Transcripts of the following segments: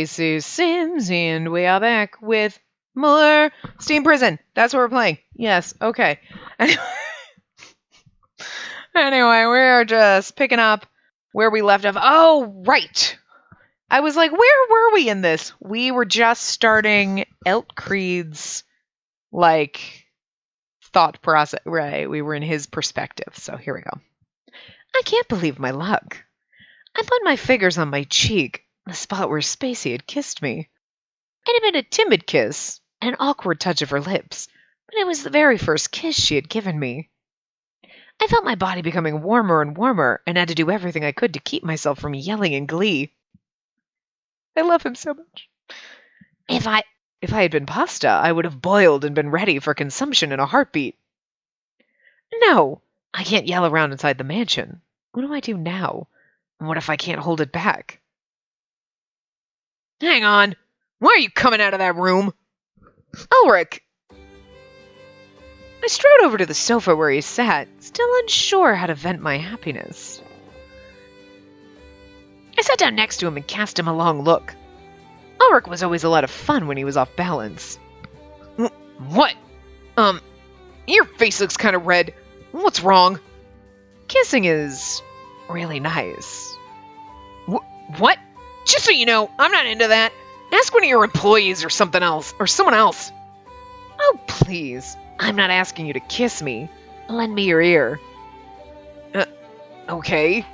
Spacey Sims, and we are back with more Steam Prison. That's what we're playing. Yes, okay. Anyway, we're just picking up where we left off. Oh, right. I was like, where were we in this? We were just starting Eltcreed's, thought process. Right, we were in his perspective. So here we go. I can't believe my luck. I put my fingers on my cheek, the spot where Spacey had kissed me. It had been a timid kiss, an awkward touch of her lips, but it was the very first kiss she had given me. I felt my body becoming warmer and warmer, and had to do everything I could to keep myself from yelling in glee. I love him so much. If I had been pasta, I would have boiled and been ready for consumption in a heartbeat. No, I can't yell around inside the mansion. What do I do now? And what if I can't hold it back? Hang on. Why are you coming out of that room? Ulrich! I strode over to the sofa where he sat, still unsure how to vent my happiness. I sat down next to him and cast him a long look. Ulrich was always a lot of fun when he was off balance. What? Your face looks kind of red. What's wrong? Kissing is really nice. What? Just so you know, I'm not into that. Ask one of your employees or something else, or someone else. Oh, please. I'm not asking you to kiss me. Lend me your ear. Okay.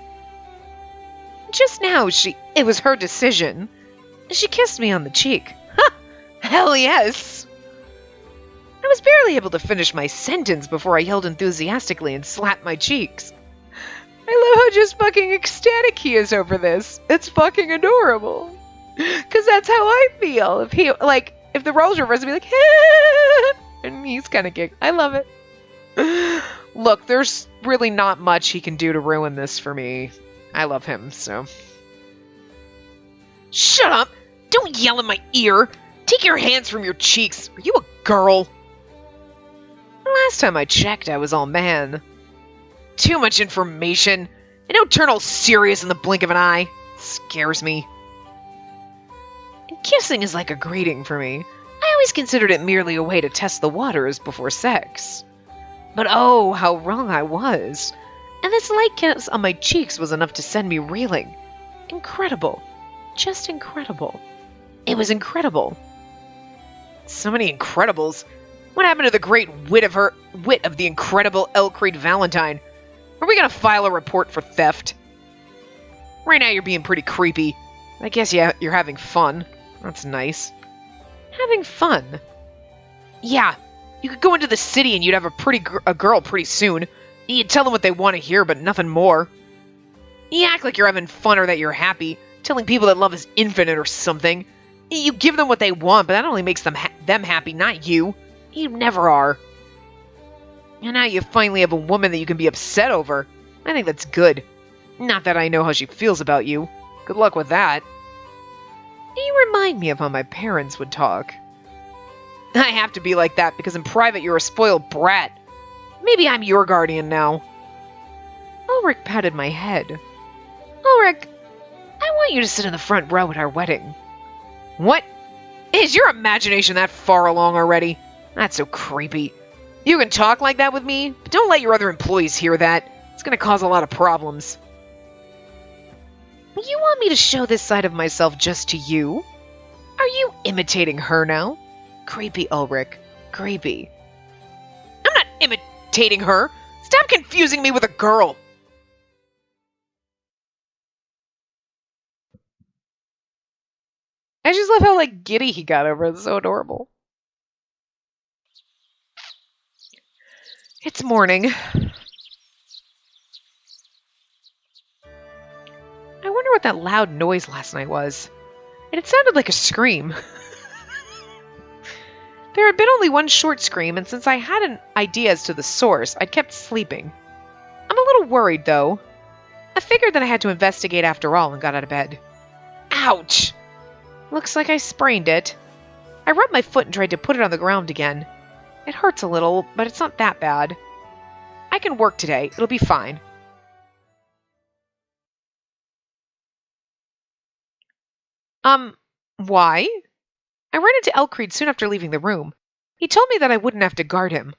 Just now, it was her decision. She kissed me on the cheek. Ha! Hell yes! I was barely able to finish my sentence before I yelled enthusiastically and slapped my cheeks. I love how just fucking ecstatic he is over this. It's fucking adorable. Because that's how I feel. If the roles reversed, I'd be like, and he's kind of giggling. I love it. Look, there's really not much he can do to ruin this for me. I love him, so. Shut up! Don't yell in my ear! Take your hands from your cheeks. Are you a girl? Last time I checked, I was all man. Too much information. I don't turn all serious in the blink of an eye. It scares me. And kissing is like a greeting for me. I always considered it merely a way to test the waters before sex. But oh, how wrong I was. And this light kiss on my cheeks was enough to send me reeling. Incredible. Just incredible. It was incredible. So many incredibles. What happened to the great wit of the incredible Eltcreed Valentine? Are we gonna file a report for theft? Right now you're being pretty creepy. I guess you're having fun. That's nice. Having fun? Yeah, you could go into the city and you'd have a girl pretty soon. You'd tell them what they want to hear, but nothing more. You act like you're having fun or that you're happy, telling people that love is infinite or something. You give them what they want, but that only makes them happy, not you. You never are. And now you finally have a woman that you can be upset over. I think that's good. Not that I know how she feels about you. Good luck with that. You remind me of how my parents would talk. I have to be like that because in private you're a spoiled brat. Maybe I'm your guardian now. Ulrich patted my head. Ulrich, I want you to sit in the front row at our wedding. What? Is your imagination that far along already? That's so creepy. You can talk like that with me, but don't let your other employees hear that. It's going to cause a lot of problems. You want me to show this side of myself just to you? Are you imitating her now? Creepy, Ulrich. Creepy. I'm not imitating her. Stop confusing me with a girl. I just love how, giddy he got over it. It's so adorable. It's morning. I wonder what that loud noise last night was. And it sounded like a scream. There had been only one short scream, and since I had an idea as to the source, I'd kept sleeping. I'm a little worried, though. I figured that I had to investigate after all and got out of bed. Ouch! Looks like I sprained it. I rubbed my foot and tried to put it on the ground again. It hurts a little, but it's not that bad. I can work today. It'll be fine. Why? I ran into Elcreed soon after leaving the room. He told me that I wouldn't have to guard him.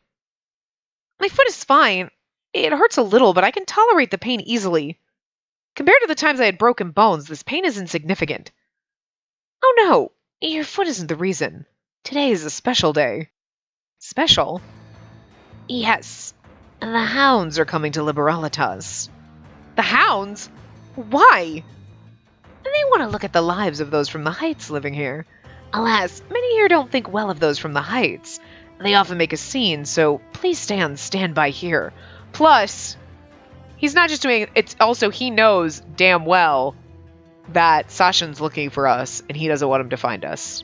My foot is fine. It hurts a little, but I can tolerate the pain easily. Compared to the times I had broken bones, this pain is insignificant. Oh no, your foot isn't the reason. Today is a special day. Special? Yes. The hounds are coming to Liberalitas. The hounds? Why? They want to look at the lives of those from the Heights living here. Alas, many here don't think well of those from the Heights. They often make a scene, so please stay on standby here. Plus, he's not just doing it, it's also he knows damn well that Sasha's looking for us, and he doesn't want him to find us.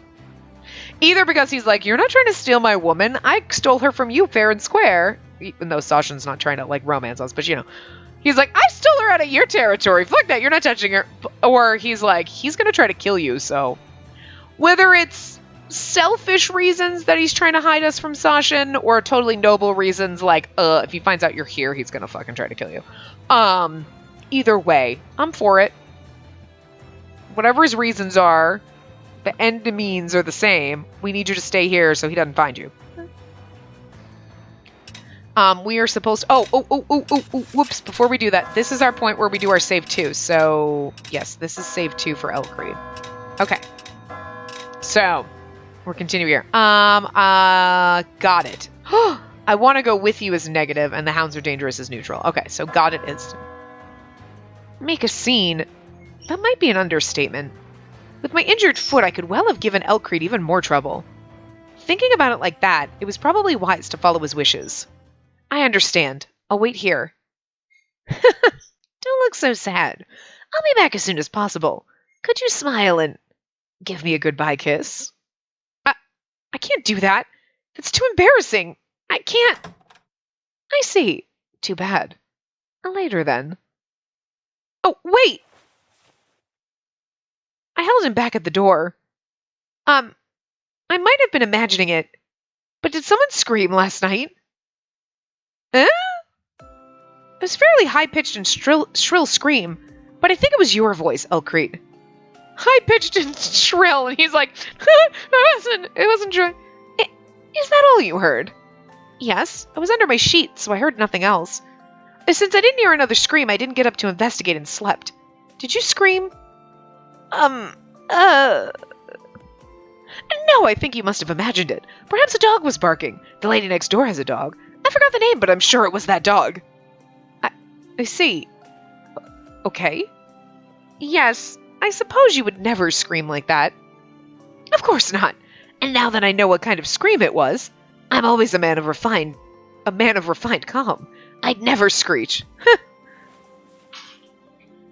Either because he's like, you're not trying to steal my woman, I stole her from you fair and square. Even though Sasha's not trying to, like, romance us, but you know. He's like, I stole her out of your territory. Fuck that, you're not touching her. Or he's like, he's gonna try to kill you, so. Whether it's selfish reasons that he's trying to hide us from Sasha, or totally noble reasons, like, if he finds out you're here, he's gonna fucking try to kill you. Either way, I'm for it. Whatever his reasons are, the end and means are the same. We need you to stay here so he doesn't find you. We are supposed to... whoops. Before we do that, this is our point where we do our save 2. So, yes, this is save 2 for Elcreed. Okay. So, we're continuing here. Got it. I want to go with you as negative, and the hounds are dangerous as neutral. Okay, so got it is... Make a scene. That might be an understatement. With my injured foot, I could well have given Elcreed even more trouble. Thinking about it like that, it was probably wise to follow his wishes. I understand. I'll wait here. Don't look so sad. I'll be back as soon as possible. Could you smile and give me a goodbye kiss? I can't do that. That's too embarrassing. I can't. I see. Too bad. Later, then. Oh, wait! I held him back at the door. I might have been imagining it, but did someone scream last night? It was a fairly high-pitched and shrill scream, but I think it was your voice, Elcreed. High-pitched and shrill, and he's like, it wasn't true. Is that all you heard? Yes, I was under my sheet, so I heard nothing else. Since I didn't hear another scream, I didn't get up to investigate and slept. Did you scream? No, I think you must have imagined it. Perhaps a dog was barking. The lady next door has a dog. I forgot the name, but I'm sure it was that dog. I see. Okay. Yes, I suppose you would never scream like that. Of course not. And now that I know what kind of scream it was, I'm always a man of refined calm. I'd never screech.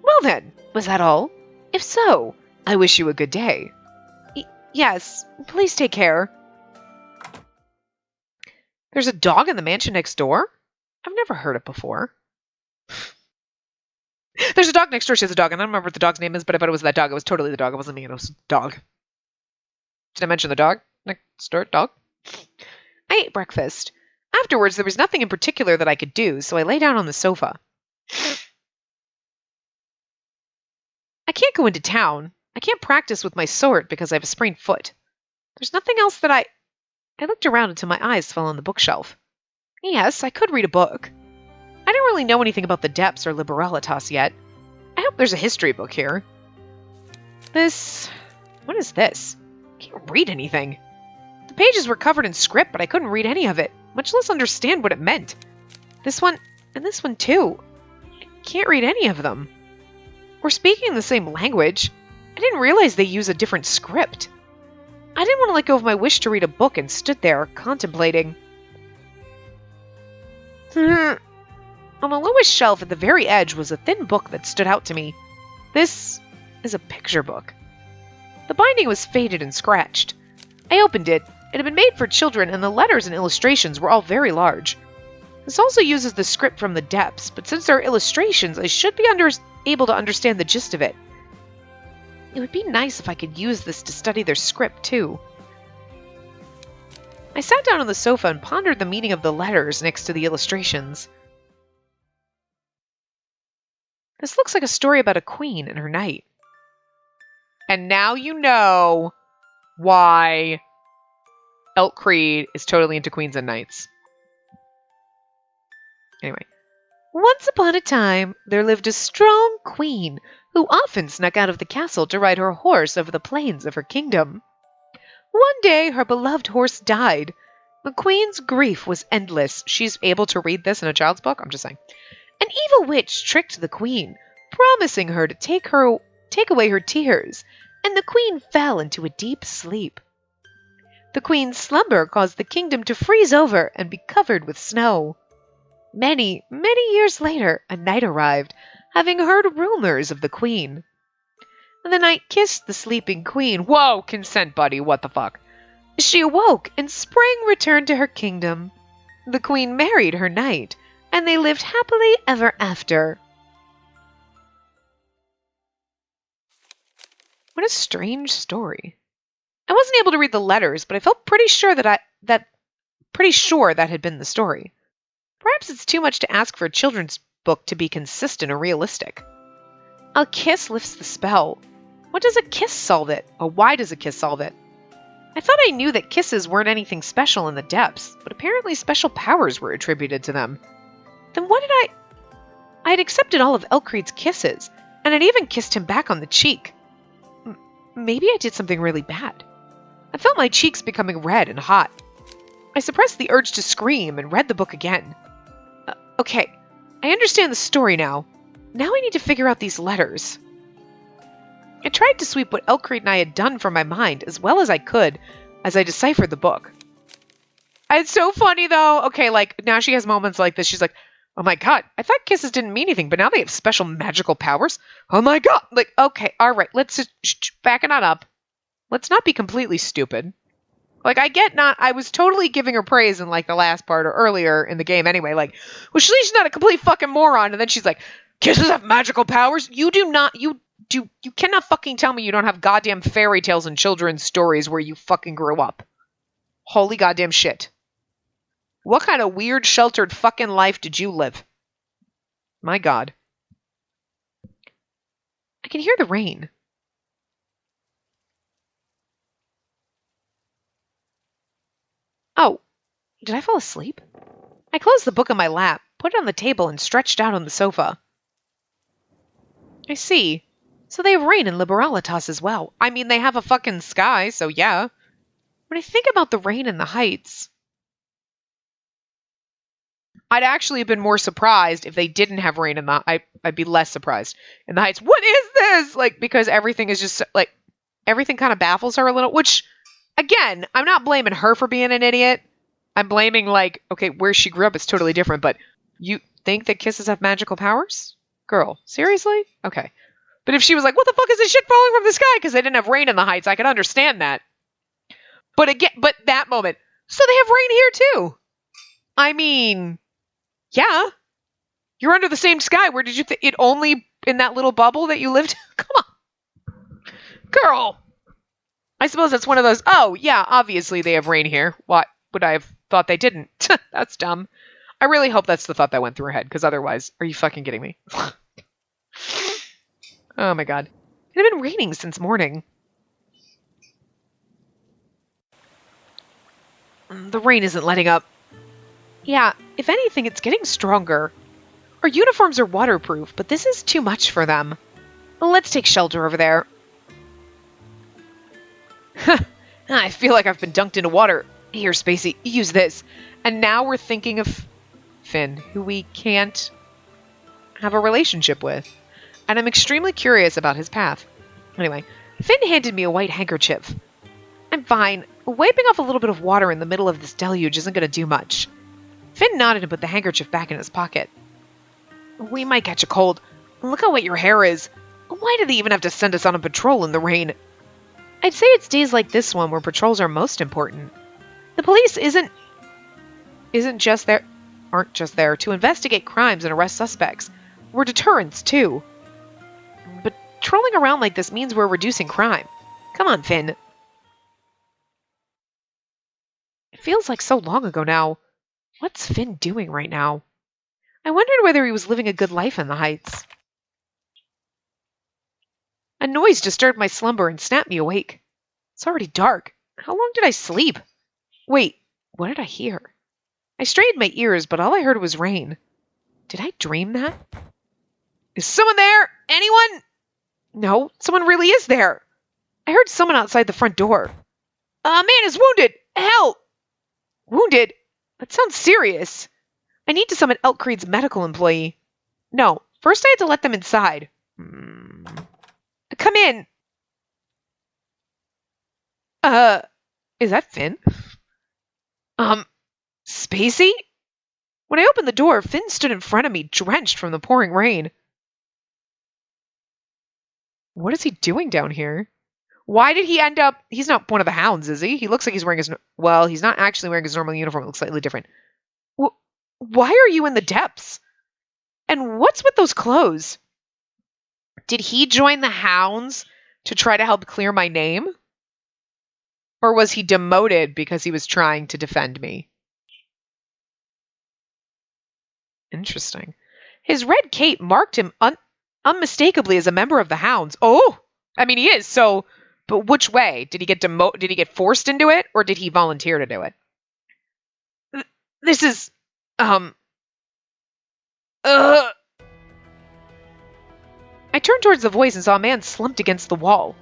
Well then, was that all? If so, I wish you a good day. Yes, please take care. There's a dog in the mansion next door? I've never heard it before. There's a dog next door. She has a dog, and I don't remember what the dog's name is, but I bet it was that dog. It was totally the dog. It wasn't me. It was a dog. Did I mention the dog? Next door? Dog? I ate breakfast. Afterwards, there was nothing in particular that I could do, so I lay down on the sofa. I can't go into town. I can't practice with my sword because I have a sprained foot. There's nothing else that I looked around until my eyes fell on the bookshelf. Yes, I could read a book. I didn't really know anything about the depths or Liberalitas yet. I hope there's a history book here. What is this? I can't read anything. The pages were covered in script, but I couldn't read any of it, much less understand what it meant. This one, and this one too. I can't read any of them. We're speaking the same language. I didn't realize they use a different script. I didn't want to let go of my wish to read a book and stood there, contemplating. On the lowest shelf at the very edge was a thin book that stood out to me. This is a picture book. The binding was faded and scratched. I opened it. It had been made for children, and the letters and illustrations were all very large. This also uses the script from the depths, but since there are illustrations, I should be able to understand the gist of it. It would be nice if I could use this to study their script, too. I sat down on the sofa and pondered the meaning of the letters next to the illustrations. This looks like a story about a queen and her knight. And now you know why Elk Creed is totally into queens and knights. Anyway. Once upon a time, there lived a strong queen who often snuck out of the castle to ride her horse over the plains of her kingdom. One day, her beloved horse died. The queen's grief was endless. She's able to read this in a child's book? I'm just saying. An evil witch tricked the queen, promising her to take away her tears, and the queen fell into a deep sleep. The queen's slumber caused the kingdom to freeze over and be covered with snow. Many, many years later, a knight arrived, having heard rumors of the queen. The knight kissed the sleeping queen. Whoa, consent, buddy, what the fuck? She awoke, and spring returned to her kingdom. The queen married her knight, and they lived happily ever after. What a strange story. I wasn't able to read the letters, but I felt pretty sure that had been the story. Perhaps it's too much to ask for a children's book to be consistent or realistic. A kiss lifts the spell. What does a kiss solve it? Or why does a kiss solve it? I thought I knew that kisses weren't anything special in the depths, but apparently special powers were attributed to them. Then what did I had accepted all of Elcreed's kisses, and I'd even kissed him back on the cheek. Maybe I did something really bad. I felt my cheeks becoming red and hot. I suppressed the urge to scream and read the book again. Okay, I understand the story now. Now I need to figure out these letters. I tried to sweep what Elcreed and I had done from my mind as well as I could as I deciphered the book. It's so funny, though. Okay, like, now she has moments like this. She's like, oh my god, I thought kisses didn't mean anything, but now they have special magical powers? Oh my god! Like, okay, alright, let's just back it on up. Let's not be completely stupid. Like, I was totally giving her praise in, like, the last part or earlier in the game anyway. Like, well, she's not a complete fucking moron. And then she's like, kisses have magical powers? You cannot fucking tell me you don't have goddamn fairy tales and children's stories where you fucking grew up. Holy goddamn shit. What kind of weird, sheltered fucking life did you live? My god. I can hear the rain. Oh, did I fall asleep? I closed the book on my lap, put it on the table, and stretched out on the sofa. I see. So they have rain in Liberalitas as well. I mean, they have a fucking sky, so yeah. When I think about the rain in the Heights, I'd actually have been more surprised if they didn't have rain in the... I'd be less surprised. In the Heights, what is this? Like, because everything is just, like, everything kind of baffles her a little, which... Again, I'm not blaming her for being an idiot. I'm blaming, like, okay, where she grew up is totally different, but you think that kisses have magical powers? Girl, seriously? Okay. But if she was like, what the fuck is this shit falling from the sky? Because they didn't have rain in the Heights, I could understand that. But again, that moment, so they have rain here too. I mean, yeah. You're under the same sky. Where did you think it only in that little bubble that you lived? Come on. Girl. I suppose that's one of those, oh, yeah, obviously they have rain here. What would I have thought they didn't? That's dumb. I really hope that's the thought that went through her head, because otherwise, are you fucking kidding me? Oh my god. It had been raining since morning. The rain isn't letting up. Yeah, if anything, it's getting stronger. Our uniforms are waterproof, but this is too much for them. Let's take shelter over there. I feel like I've been dunked into water. Here, Spacey, use this. And now we're thinking of Finn, who we can't have a relationship with. And I'm extremely curious about his path. Anyway, Finn handed me a white handkerchief. I'm fine. Wiping off a little bit of water in the middle of this deluge isn't going to do much. Finn nodded and put the handkerchief back in his pocket. We might catch a cold. Look how wet your hair is. Why do they even have to send us on a patrol in the rain? I'd say it's days like this one where patrols are most important. The police aren't just there to investigate crimes and arrest suspects. We're deterrents, too. But patrolling around like this means we're reducing crime. Come on, Finn. It feels like so long ago now. What's Finn doing right now? I wondered whether he was living a good life in the Heights. A noise disturbed my slumber and snapped me awake. It's already dark. How long did I sleep? Wait, what did I hear? I strained my ears, but all I heard was rain. Did I dream that? Is someone there? Anyone? No, someone really is there. I heard someone outside the front door. A man is wounded! Help! Wounded? That sounds serious. I need to summon Elk Creed's medical employee. No, first I had to let them inside. Come in. Is that Finn? Spacey? When I opened the door, Finn stood in front of me, drenched from the pouring rain. What is he doing down here? Why did he end up... He's not one of the hounds, is he? He looks like he's wearing his... Well, he's not actually wearing his normal uniform. It looks slightly different. Why are you in the depths? And what's with those clothes? Did he join the hounds to try to help clear my name? Or was he demoted because he was trying to defend me? Interesting. His red cape marked him unmistakably as a member of the hounds. Oh! I mean, he is, so... But which way? Did he get forced into it, or did he volunteer to do it? This is... I turned towards the voice and saw a man slumped against the wall.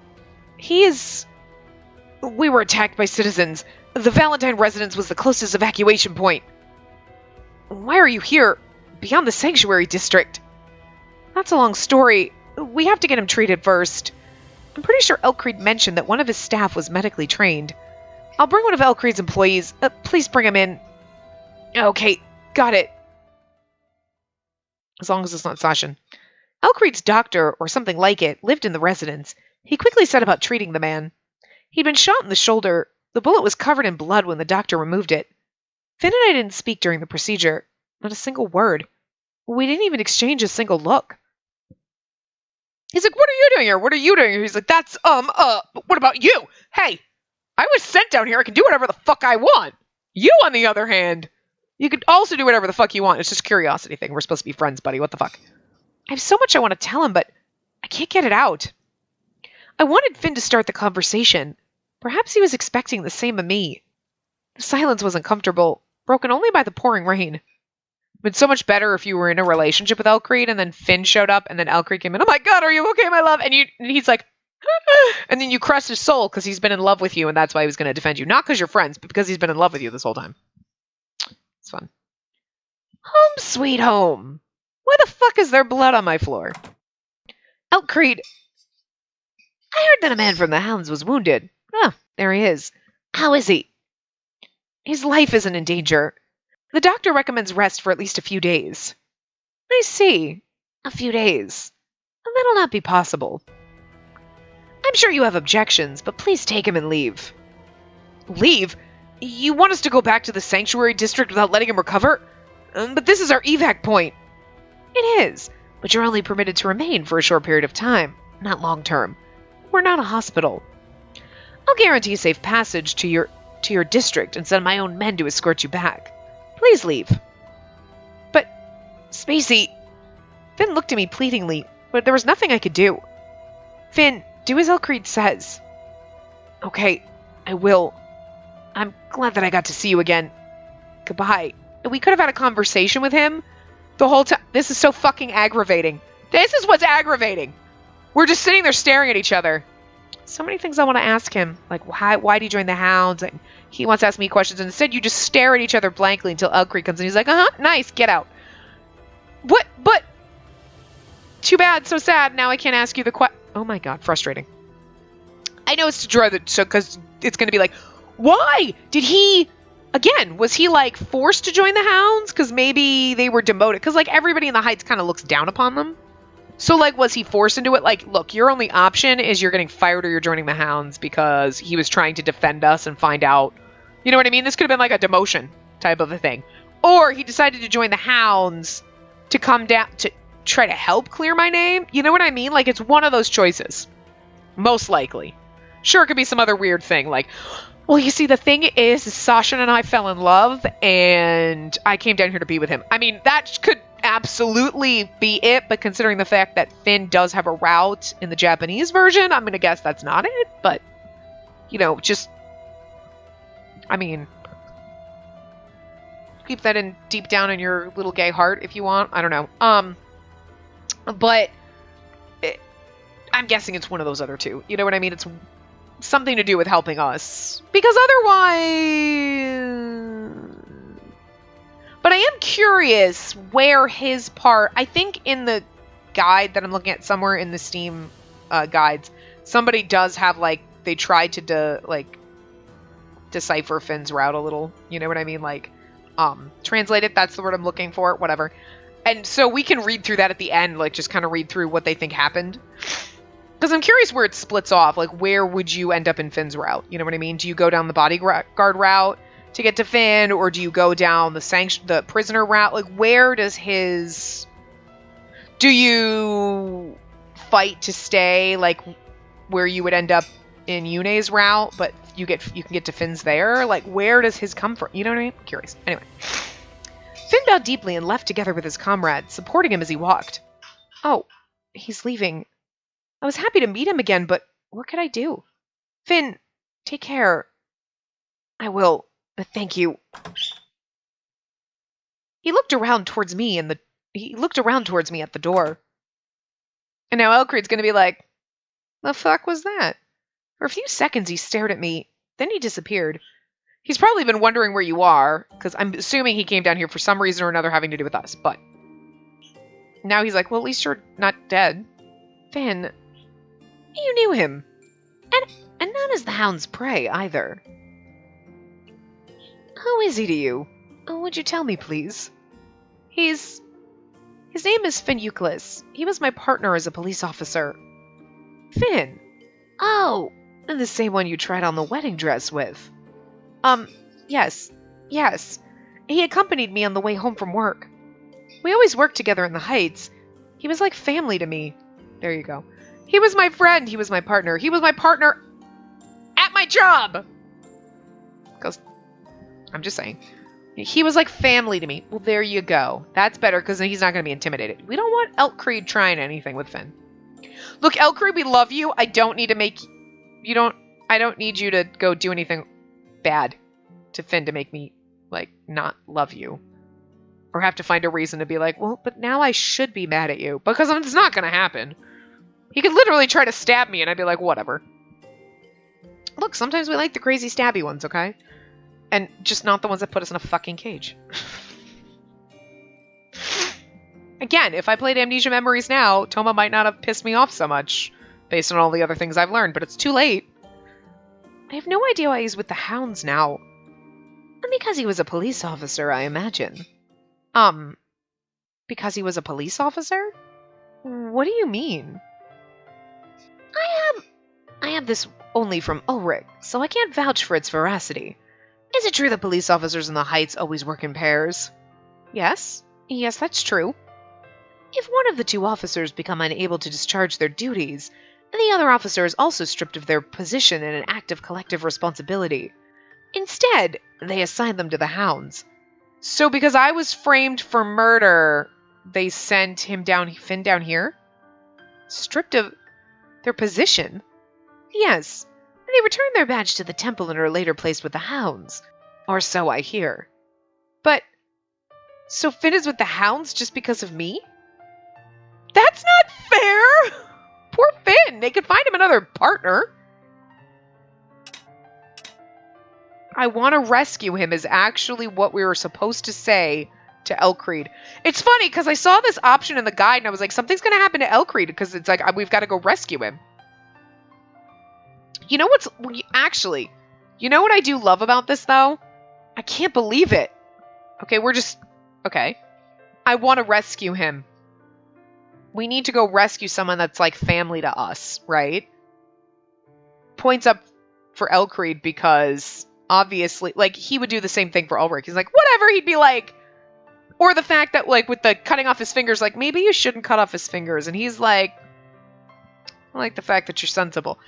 We were attacked by citizens. The Valentine residence was the closest evacuation point. Why are you here, beyond the sanctuary district? That's a long story. We have to get him treated first. I'm pretty sure Elk Creed mentioned that one of his staff was medically trained. I'll bring one of Elk Creed's employees. Please bring him in. Okay, got it. As long as it's not Sashin. Elk Creed's doctor, or something like it, lived in the residence. He quickly set about treating the man. He'd been shot in the shoulder. The bullet was covered in blood when the doctor removed it. Finn and I didn't speak during the procedure. Not a single word. We didn't even exchange a single look. He's like, what are you doing here? What are you doing here? He's like, but what about you? Hey, I was sent down here. I can do whatever the fuck I want. You, on the other hand, you could also do whatever the fuck you want. It's just a curiosity thing. We're supposed to be friends, buddy. What the fuck? I have so much I want to tell him, but I can't get it out. I wanted Finn to start the conversation. Perhaps he was expecting the same of me. The silence was uncomfortable, broken only by the pouring rain. It'd been so much better if you were in a relationship with Elk Creed and then Finn showed up and then Elk Creed came in. Oh my god, are you okay, my love? And he's like, and then you crushed his soul because he's been in love with you and that's why he was going to defend you. Not because you're friends, but because he's been in love with you this whole time. It's fun. Home sweet home. Why the fuck is there blood on my floor? Elk Creed. I heard that a man from the hounds was wounded. Ah, there he is. How is he? His life isn't in danger. The doctor recommends rest for at least a few days. I see. A few days. That'll not be possible. I'm sure you have objections, but please take him and leave. Leave? You want us to go back to the sanctuary district without letting him recover? But this is our evac point. It is, but you're only permitted to remain for a short period of time, not long term. We're not a hospital. I'll guarantee safe passage to your district and send my own men to escort you back. Please leave. But, Spacey... Finn looked at me pleadingly, but there was nothing I could do. Finn, do as Elk Creed says. Okay, I will. I'm glad that I got to see you again. Goodbye. We could have had a conversation with him the whole time. This is so fucking aggravating. This is what's aggravating. We're just sitting there staring at each other. So many things I want to ask him. Like, why did you join the hounds? And he wants to ask me questions. And instead, you just stare at each other blankly until Elk Creed comes in. He's like, nice, get out. What? But... Too bad, so sad. Now I can't ask you the Oh my god, frustrating. I know it's to draw because it's going to be like, why did he... Again, was he, like, forced to join the hounds? Because maybe they were demoted. Because, like, everybody in the Heights kind of looks down upon them. So, like, was he forced into it? Like, look, your only option is you're getting fired or you're joining the hounds because he was trying to defend us and find out. You know what I mean? This could have been, like, a demotion type of a thing. Or he decided to join the hounds to come down to try to help clear my name. You know what I mean? Like, it's one of those choices. Most likely. Sure, it could be some other weird thing. Like, well, you see, the thing is Sasha and I fell in love, and I came down here to be with him. I mean, that could absolutely be it, but considering the fact that Finn does have a route in the Japanese version, I'm going to guess that's not it. But, you know, just, I mean, keep that in deep down in your little gay heart if you want. I don't know. But I'm guessing it's one of those other two. You know what I mean? It's something to do with helping us. Because otherwise... But I am curious where his part... I think in the guide that I'm looking at somewhere in the Steam guides, somebody does have, like, they tried to, decipher Finn's route a little. You know what I mean? Like, translate it. That's the word I'm looking for. Whatever. And so we can read through that at the end, like, just kind of read through what they think happened. Because I'm curious where it splits off. Like, where would you end up in Finn's route? You know what I mean? Do you go down the bodyguard route to get to Finn, or do you go down the prisoner route? Like, where does his... Do you fight to stay, like, where you would end up in Yune's route, but you can get to Finn's there? Like, where does his come from? You know what I mean? I'm curious. Anyway. Finn bowed deeply and left together with his comrade, supporting him as he walked. Oh, he's leaving. I was happy to meet him again, but what could I do? Finn, take care. I will. But thank you. He looked around towards me at the door. And now Elcreed's going to be like, the fuck was that? For a few seconds he stared at me, then he disappeared. He's probably been wondering where you are, because I'm assuming he came down here for some reason or another having to do with us, but now he's like, well, at least you're not dead. Finn, you knew him. And not as the Hound's prey, either. Who is he to you? Would you tell me, please? His name is Finn Euclid. He was my partner as a police officer. Finn? Oh, and the same one you tried on the wedding dress with. Yes. He accompanied me on the way home from work. We always worked together in the Heights. He was like family to me. There you go. He was my friend. He was my partner. He was my partner at my job. Because, I'm just saying. He was like family to me. Well, there you go. That's better because he's not going to be intimidated. We don't want Elcreed trying anything with Finn. Look, Elcreed, we love you. I don't need to make... I don't need you to go do anything bad to Finn to make me, like, not love you. Or have to find a reason to be like, well, but now I should be mad at you. Because it's not going to happen. He could literally try to stab me and I'd be like, whatever. Look, sometimes we like the crazy stabby ones, okay? And just not the ones that put us in a fucking cage. Again, if I played Amnesia Memories now, Toma might not have pissed me off so much, based on all the other things I've learned, but it's too late. I have no idea why he's with the Hounds now. Because he was a police officer, I imagine. Because he was a police officer? What do you mean? I have this only from Ulrich, so I can't vouch for its veracity. Is it true that police officers in the Heights always work in pairs? Yes, that's true. If one of the two officers become unable to discharge their duties, the other officer is also stripped of their position in an act of collective responsibility. Instead, they assign them to the Hounds. So because I was framed for murder, they sent Finn down here? Stripped of their position? Yes. They returned their badge to the temple and are later placed with the Hounds. Or so I hear. But, so Finn is with the Hounds just because of me? That's not fair! Poor Finn! They could find him another partner. I want to rescue him is actually what we were supposed to say to Elcreed. It's funny, because I saw this option in the guide, and I was like, something's going to happen to Elcreed, because it's like, we've got to go rescue him. You know what's... Actually, you know what I do love about this, though? I can't believe it. Okay, okay. I want to rescue him. We need to go rescue someone that's, like, family to us, right? Points up for Elcreed, because... Obviously, like, he would do the same thing for Ulrich. He's like, whatever, he'd be like... Or the fact that, like, with the cutting off his fingers, like, maybe you shouldn't cut off his fingers. And he's like... I like the fact that you're sensible.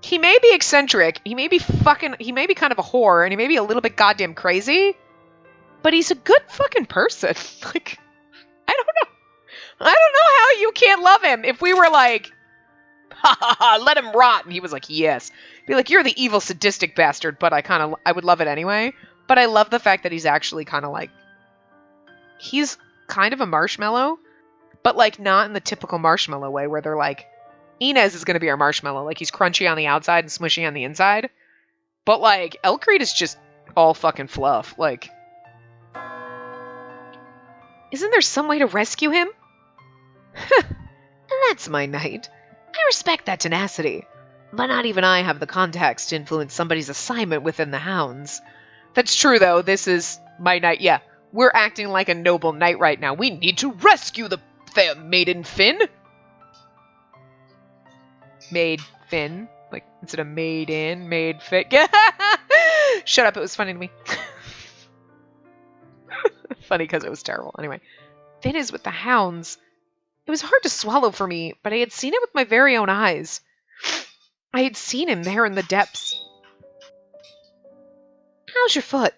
He may be eccentric. He may be kind of a whore. And he may be a little bit goddamn crazy. But he's a good fucking person. Like, I don't know how you can't love him. If we were like, ha ha ha, let him rot, and he was like, yes. Be like, you're the evil sadistic bastard, but I would love it anyway. But I love the fact that he's actually kind of like, he's kind of a marshmallow, but like not in the typical marshmallow way where they're like, Inez is going to be our marshmallow. Like he's crunchy on the outside and smushy on the inside. But like, Elcrete is just all fucking fluff. Like, isn't there some way to rescue him? That's my knight. I respect that tenacity. But not even I have the context to influence somebody's assignment within the hounds. That's true, though. This is my knight. Yeah, we're acting like a noble knight right now. We need to rescue the fair maiden Finn. Maid Finn. Like, instead of maiden, maid fit. Shut up, it was funny to me. Funny because it was terrible. Anyway, Finn is with the hounds. It was hard to swallow for me, but I had seen it with my very own eyes. I had seen him there in the depths. How's your foot?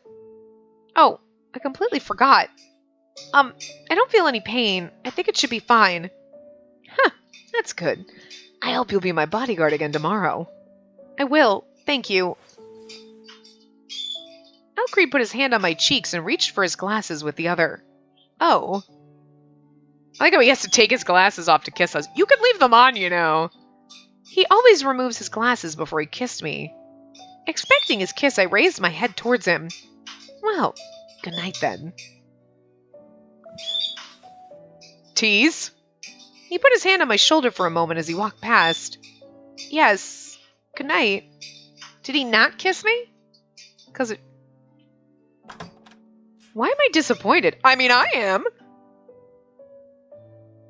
Oh, I completely forgot. I don't feel any pain. I think it should be fine. Huh, that's good. I hope you'll be my bodyguard again tomorrow. I will, thank you. Elcrete put his hand on my cheeks and reached for his glasses with the other. Oh. I like how he has to take his glasses off to kiss us. You can leave them on, you know. He always removes his glasses before he kissed me. Expecting his kiss, I raised my head towards him. Well, good night then. Tease? He put his hand on my shoulder for a moment as he walked past. Yes, good night. Did he not kiss me? Why am I disappointed? I mean, I am.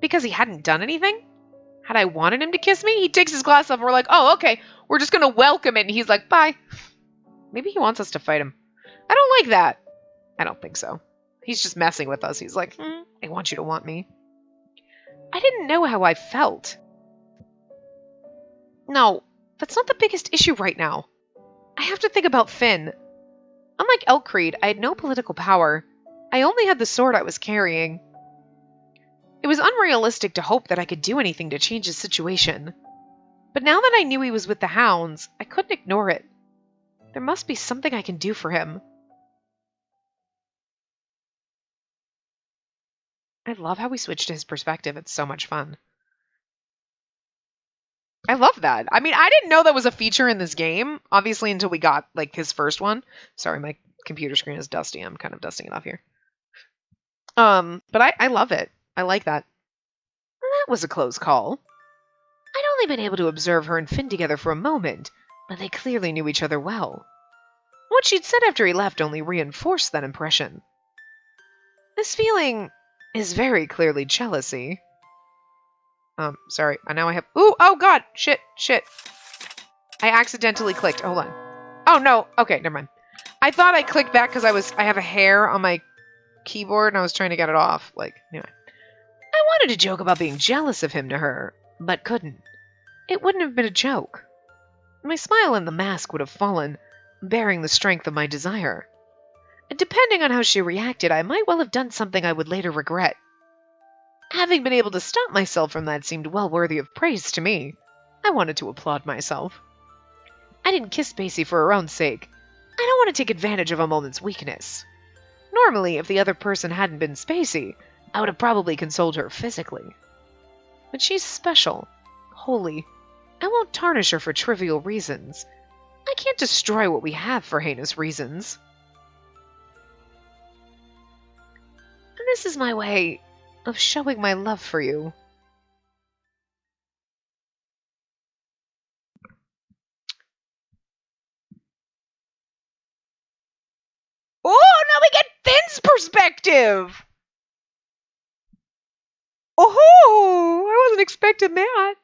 Because he hadn't done anything? Had I wanted him to kiss me? He takes his glass off and we're like, oh, okay. We're just going to welcome it. And he's like, bye. Maybe he wants us to fight him. I don't like that. I don't think so. He's just messing with us. He's like, I want you to want me. I didn't know how I felt. No, that's not the biggest issue right now. I have to think about Finn. Unlike Elcrete, I had no political power. I only had the sword I was carrying. It was unrealistic to hope that I could do anything to change his situation. But now that I knew he was with the hounds, I couldn't ignore it. There must be something I can do for him. I love how we switched to his perspective. It's so much fun. I love that. I mean, I didn't know that was a feature in this game, obviously, until we got, like, his first one. Sorry, my computer screen is dusty. I'm kind of dusting it off here. But I love it. I like that. That was a close call. I'd only been able to observe her and Finn together for a moment, but they clearly knew each other well. What she'd said after he left only reinforced that impression. This feeling is very clearly jealousy. Sorry. Now I have... Ooh! Oh, God! Shit! I accidentally clicked. Hold on. Oh, no. Okay, never mind. I thought I clicked back because I have a hair on my keyboard and I was trying to get it off. Like, anyway. I wanted to joke about being jealous of him to her, but couldn't. It wouldn't have been a joke. My smile and the mask would have fallen, bearing the strength of my desire. Depending on how she reacted, I might well have done something I would later regret. Having been able to stop myself from that seemed well worthy of praise to me. I wanted to applaud myself. I didn't kiss Spacey for her own sake. I don't want to take advantage of a moment's weakness. Normally, if the other person hadn't been Spacey, I would have probably consoled her physically. But she's special, holy. I won't tarnish her for trivial reasons. I can't destroy what we have for heinous reasons. And this is my way of showing my love for you. Oh, now we get Finn's perspective! Oh, I wasn't expecting that.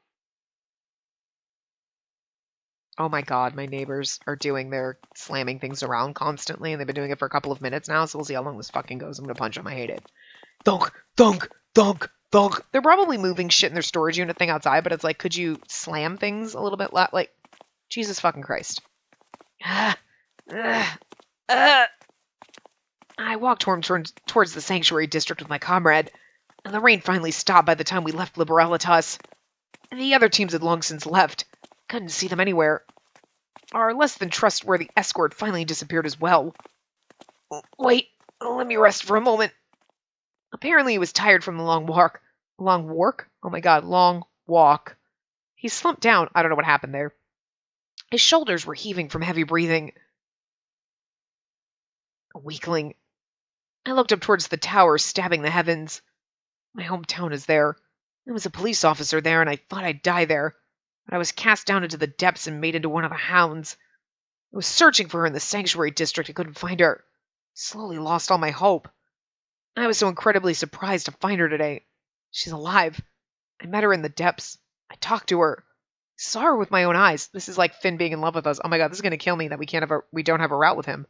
Oh my god, my neighbors are doing their slamming things around constantly, and they've been doing it for a couple of minutes now, so we'll see how long this fucking goes. I'm gonna punch them, I hate it. Thunk, thunk, thunk, thunk. They're probably moving shit in their storage unit thing outside, but it's like, could you slam things a little bit like, Jesus fucking Christ. I walked towards the sanctuary district with my comrade. And the rain finally stopped by the time we left Liberalitas. And the other teams had long since left. Couldn't see them anywhere. Our less than trustworthy escort finally disappeared as well. Wait, let me rest for a moment. Apparently he was tired from the long walk. Long walk? Oh my god, long walk. He slumped down. I don't know what happened there. His shoulders were heaving from heavy breathing. A weakling. I looked up towards the tower, stabbing the heavens. My hometown is there. There was a police officer there, and I thought I'd die there. But I was cast down into the depths and made into one of the hounds. I was searching for her in the sanctuary district. I couldn't find her. Slowly lost all my hope. I was so incredibly surprised to find her today. She's alive. I met her in the depths. I talked to her. Saw her with my own eyes. This is like Finn being in love with us. Oh my god, this is gonna kill me that we don't have a route with him.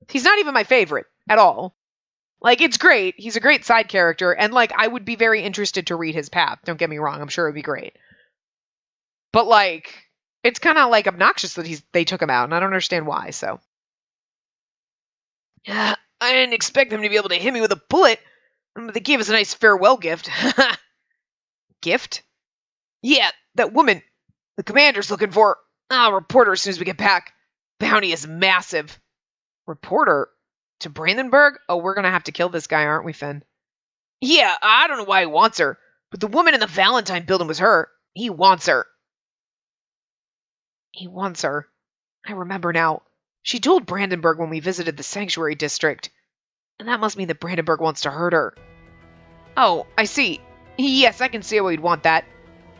He's not even my favorite at all. Like, it's great. He's a great side character, and like I would be very interested to read his path. Don't get me wrong. I'm sure it'd be great. But like, it's kind of like obnoxious that they took him out, and I don't understand why. So, yeah, I didn't expect them to be able to hit me with a bullet. They gave us a nice farewell gift. Gift? Yeah, that woman. The commander's looking for. I'll report her as soon as we get back. Bounty is massive. Reporter? To Brandenburg? Oh, we're gonna have to kill this guy, aren't we, Finn? Yeah, I don't know why he wants her, but the woman in the Valentine building was her. He wants her. He wants her. I remember now. She told Brandenburg when we visited the sanctuary district. And that must mean that Brandenburg wants to hurt her. Oh, I see. Yes, I can see why he'd want that.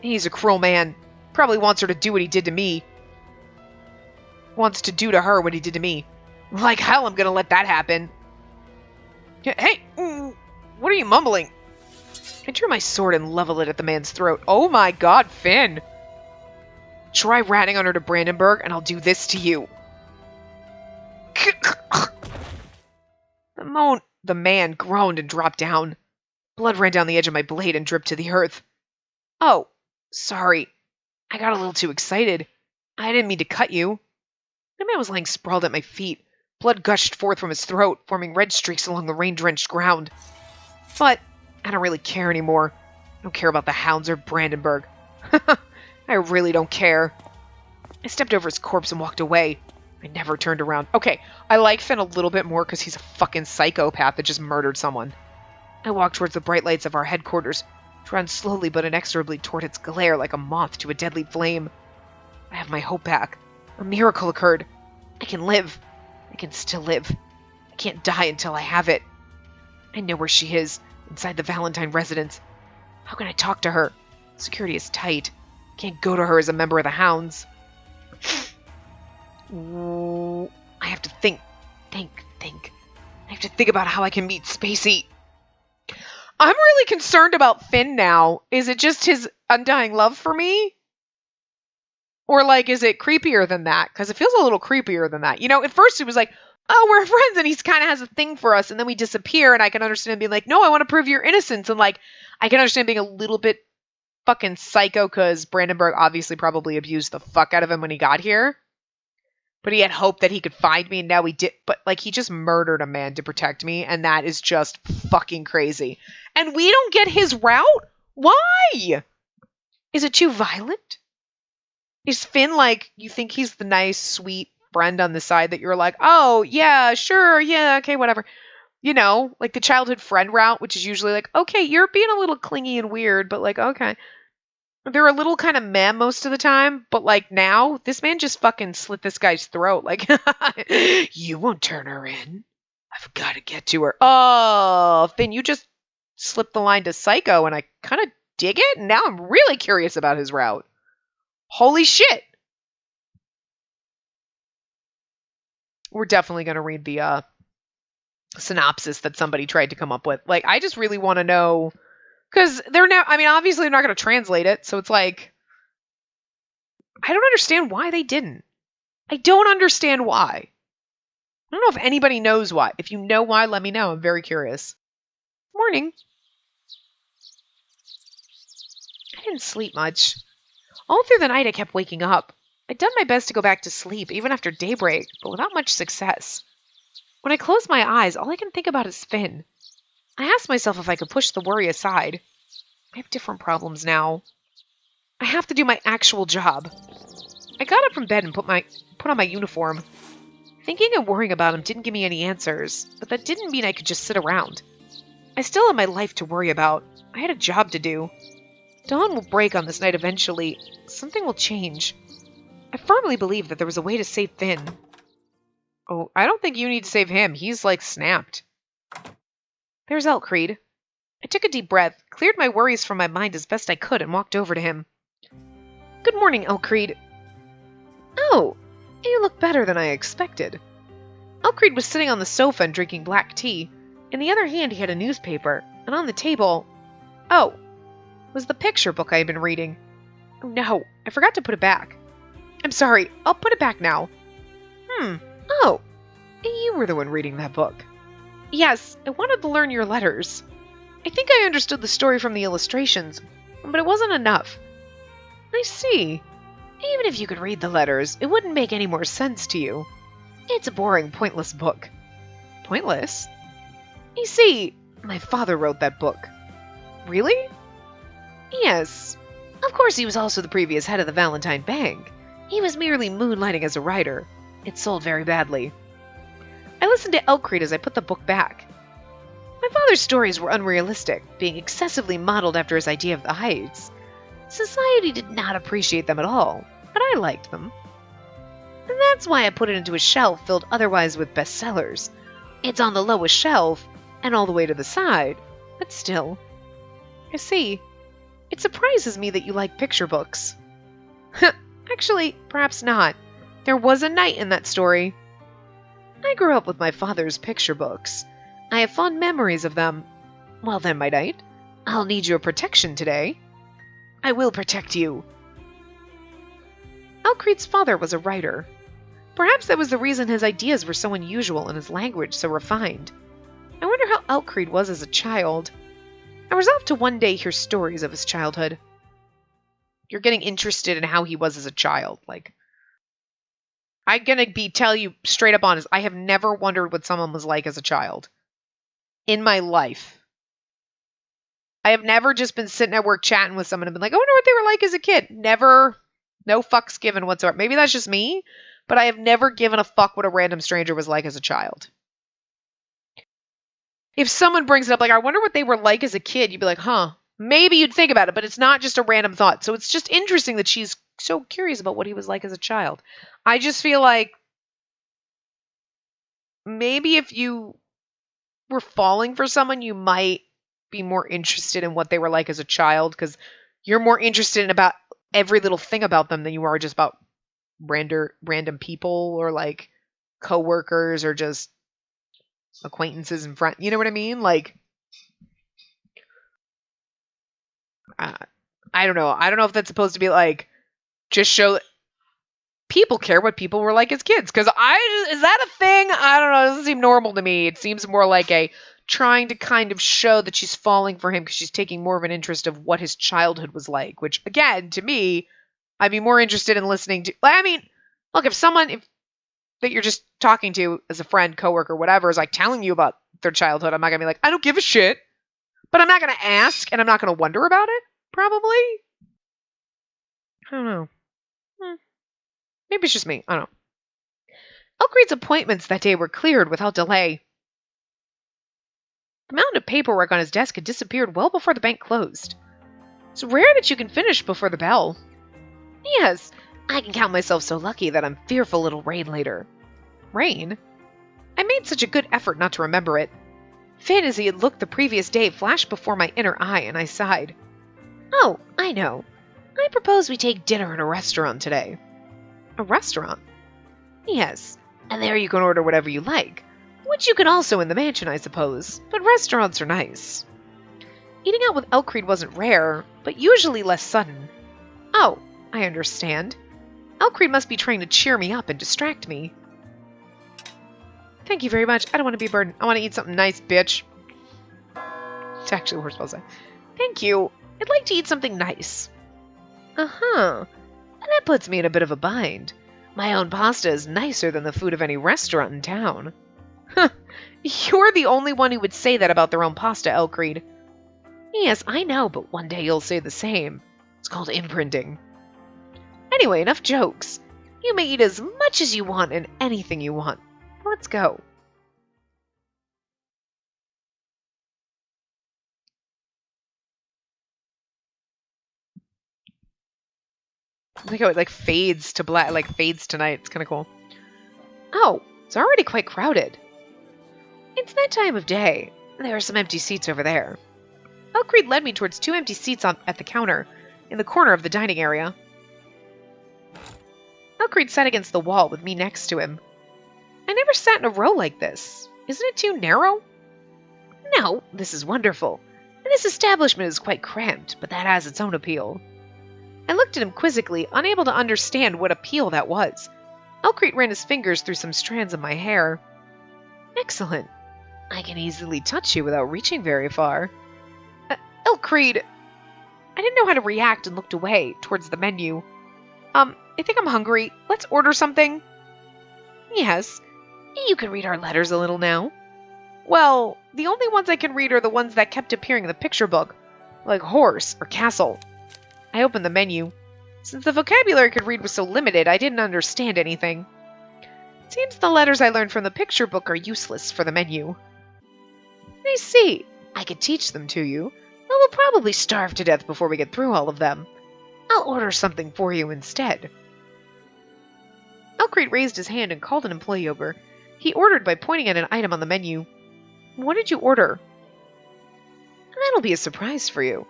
He's a cruel man. Probably wants her to do what he did to me. Wants to do to her what he did to me. Like hell I'm gonna let that happen. Hey, what are you mumbling? I drew my sword and leveled it at the man's throat. Oh my god, Finn. Try ratting on her to Brandenburg and I'll do this to you. The man groaned and dropped down. Blood ran down the edge of my blade and dripped to the earth. Oh, sorry. I got a little too excited. I didn't mean to cut you. The man was lying sprawled at my feet. Blood gushed forth from his throat, forming red streaks along the rain-drenched ground. But I don't really care anymore. I don't care about the hounds or Brandenburg. I really don't care. I stepped over his corpse and walked away. I never turned around. Okay, I like Finn a little bit more because he's a fucking psychopath that just murdered someone. I walked towards the bright lights of our headquarters, drawn slowly but inexorably toward its glare like a moth to a deadly flame. I have my hope back. A miracle occurred. I can live. I can still live. I can't die until I have it. I know where she is, inside the Valentine residence. How can I talk to her? Security is tight. I can't go to her as a member of the Hounds. I have to think. I have to think about how I can meet Spacey. I'm really concerned about Finn now. Is it just his undying love for me? Or, like, is it creepier than that? Because it feels a little creepier than that. You know, at first it was like, oh, we're friends, and he kind of has a thing for us, and then we disappear, and I can understand him being like, no, I want to prove your innocence, and, like, I can understand being a little bit fucking psycho, because Brandenburg obviously probably abused the fuck out of him when he got here. But he had hope that he could find me, and now he did. But, like, he just murdered a man to protect me, and that is just fucking crazy. And we don't get his route? Why? Is it too violent? Is Finn, like, you think he's the nice, sweet friend on the side that you're like, oh, yeah, sure, yeah, okay, whatever. You know, like the childhood friend route, which is usually like, okay, you're being a little clingy and weird, but like, okay. They're a little kind of meh most of the time, but like now, this man just fucking slit this guy's throat. Like, you won't turn her in. I've got to get to her. Oh, Finn, you just slipped the line to Psycho, and I kind of dig it. And now I'm really curious about his route. Holy shit. We're definitely going to read the synopsis that somebody tried to come up with. Like, I just really want to know, because they're now, I mean, obviously they're not going to translate it, so it's like, I don't understand why they didn't. I don't understand why. I don't know if anybody knows why. If you know why, let me know. I'm very curious. Morning. I didn't sleep much. All through the night I kept waking up. I'd done my best to go back to sleep, even after daybreak, but without much success. When I close my eyes, all I can think about is Finn. I asked myself if I could push the worry aside. I have different problems now. I have to do my actual job. I got up from bed and put on my uniform. Thinking and worrying about him didn't give me any answers, but that didn't mean I could just sit around. I still had my life to worry about. I had a job to do. Dawn will break on this night eventually. Something will change. I firmly believe that there was a way to save Finn. Oh, I don't think you need to save him. He's, snapped. There's Elkreed. I took a deep breath, cleared my worries from my mind as best I could, and walked over to him. Good morning, Elkreed. Oh, you look better than I expected. Elkreed was sitting on the sofa and drinking black tea. In the other hand, he had a newspaper, and on the table... Oh, was the picture book I had been reading. Oh no, I forgot to put it back. I'm sorry, I'll put it back now. Oh, you were the one reading that book. Yes, I wanted to learn your letters. I think I understood the story from the illustrations, but it wasn't enough. I see. Even if you could read the letters, it wouldn't make any more sense to you. It's a boring, pointless book. Pointless? You see, my father wrote that book. Really? Yes. Of course, he was also the previous head of the Valentine Bank. He was merely moonlighting as a writer. It sold very badly. I listened to Elkreed as I put the book back. My father's stories were unrealistic, being excessively modeled after his idea of the Heights. Society did not appreciate them at all, but I liked them. And that's why I put it into a shelf filled otherwise with bestsellers. It's on the lowest shelf, and all the way to the side, but still. I see. It surprises me that you like picture books. Actually, perhaps not. There was a knight in that story. I grew up with my father's picture books. I have fond memories of them. Well then, my knight, I'll need your protection today. I will protect you. Elkreed's father was a writer. Perhaps that was the reason his ideas were so unusual and his language so refined. I wonder how Elkreed was as a child. I resolved to one day hear stories of his childhood. You're getting interested in how he was as a child. I'm gonna tell you straight up honest, I have never wondered what someone was like as a child. In my life. I have never just been sitting at work chatting with someone and been like, I wonder what they were like as a kid. Never. No fucks given whatsoever. Maybe that's just me, but I have never given a fuck what a random stranger was like as a child. If someone brings it up, I wonder what they were like as a kid, you'd be like, huh, maybe you'd think about it, but it's not just a random thought. So it's just interesting that she's so curious about what he was like as a child. I just feel like maybe if you were falling for someone, you might be more interested in what they were like as a child, because you're more interested in about every little thing about them than you are just about random people or coworkers or just acquaintances and friends. You know what I mean? I don't know. I don't know if that's supposed to be just show that people care what people were like as kids. Because is that a thing? I don't know. It doesn't seem normal to me. It seems more like a trying to kind of show that she's falling for him because she's taking more of an interest of what his childhood was like. Which, again, to me, I'd be more interested in listening to. Look, if someone that you're just talking to as a friend, coworker, whatever, is telling you about their childhood, I'm not gonna be I don't give a shit. But I'm not gonna ask, and I'm not gonna wonder about it. Probably. I don't know. Maybe it's just me. I don't know. Elkreed's appointments that day were cleared without delay. The mountain of paperwork on his desk had disappeared well before the bank closed. It's rare that you can finish before the bell. Yes, I can count myself so lucky that I'm fearful it'll rain later. Rain? I made such a good effort not to remember it. Finn, as he had looked the previous day, flashed before my inner eye, and I sighed. Oh, I know. I propose we take dinner in a restaurant today. A restaurant? Yes, and there you can order whatever you like. Which you can also in the mansion, I suppose, but restaurants are nice. Eating out with Elkreed wasn't rare, but usually less sudden. Oh, I understand. Elkreed must be trying to cheer me up and distract me. Thank you very much. I don't want to be a burden. I want to eat something nice, bitch. It's actually what we're supposed to say. Thank you. I'd like to eat something nice. Uh-huh. And that puts me in a bit of a bind. My own pasta is nicer than the food of any restaurant in town. You're the only one who would say that about their own pasta, Elcreed. Yes, I know, but one day you'll say the same. It's called imprinting. Anyway, enough jokes. You may eat as much as you want and anything you want. Let's go. I like how it fades to black, fades to night. It's kind of cool. Oh, it's already quite crowded. It's that time of day. There are some empty seats over there. Elcreed led me towards 2 empty seats at the counter, in the corner of the dining area. Elcreed sat against the wall with me next to him. I never sat in a row like this. Isn't it too narrow? No, this is wonderful. And this establishment is quite cramped, but that has its own appeal. I looked at him quizzically, unable to understand what appeal that was. Elcreed ran his fingers through some strands of my hair. Excellent. I can easily touch you without reaching very far. Elcreed! I didn't know how to react and looked away, towards the menu. I think I'm hungry. Let's order something. Yes. You can read our letters a little now. Well, the only ones I can read are the ones that kept appearing in the picture book, like horse or castle. I opened the menu. Since the vocabulary I could read was so limited, I didn't understand anything. It seems the letters I learned from the picture book are useless for the menu. I see. I could teach them to you, but we'll probably starve to death before we get through all of them. I'll order something for you instead. Elcreed raised his hand and called an employee over. He ordered by pointing at an item on the menu. What did you order? That'll be a surprise for you.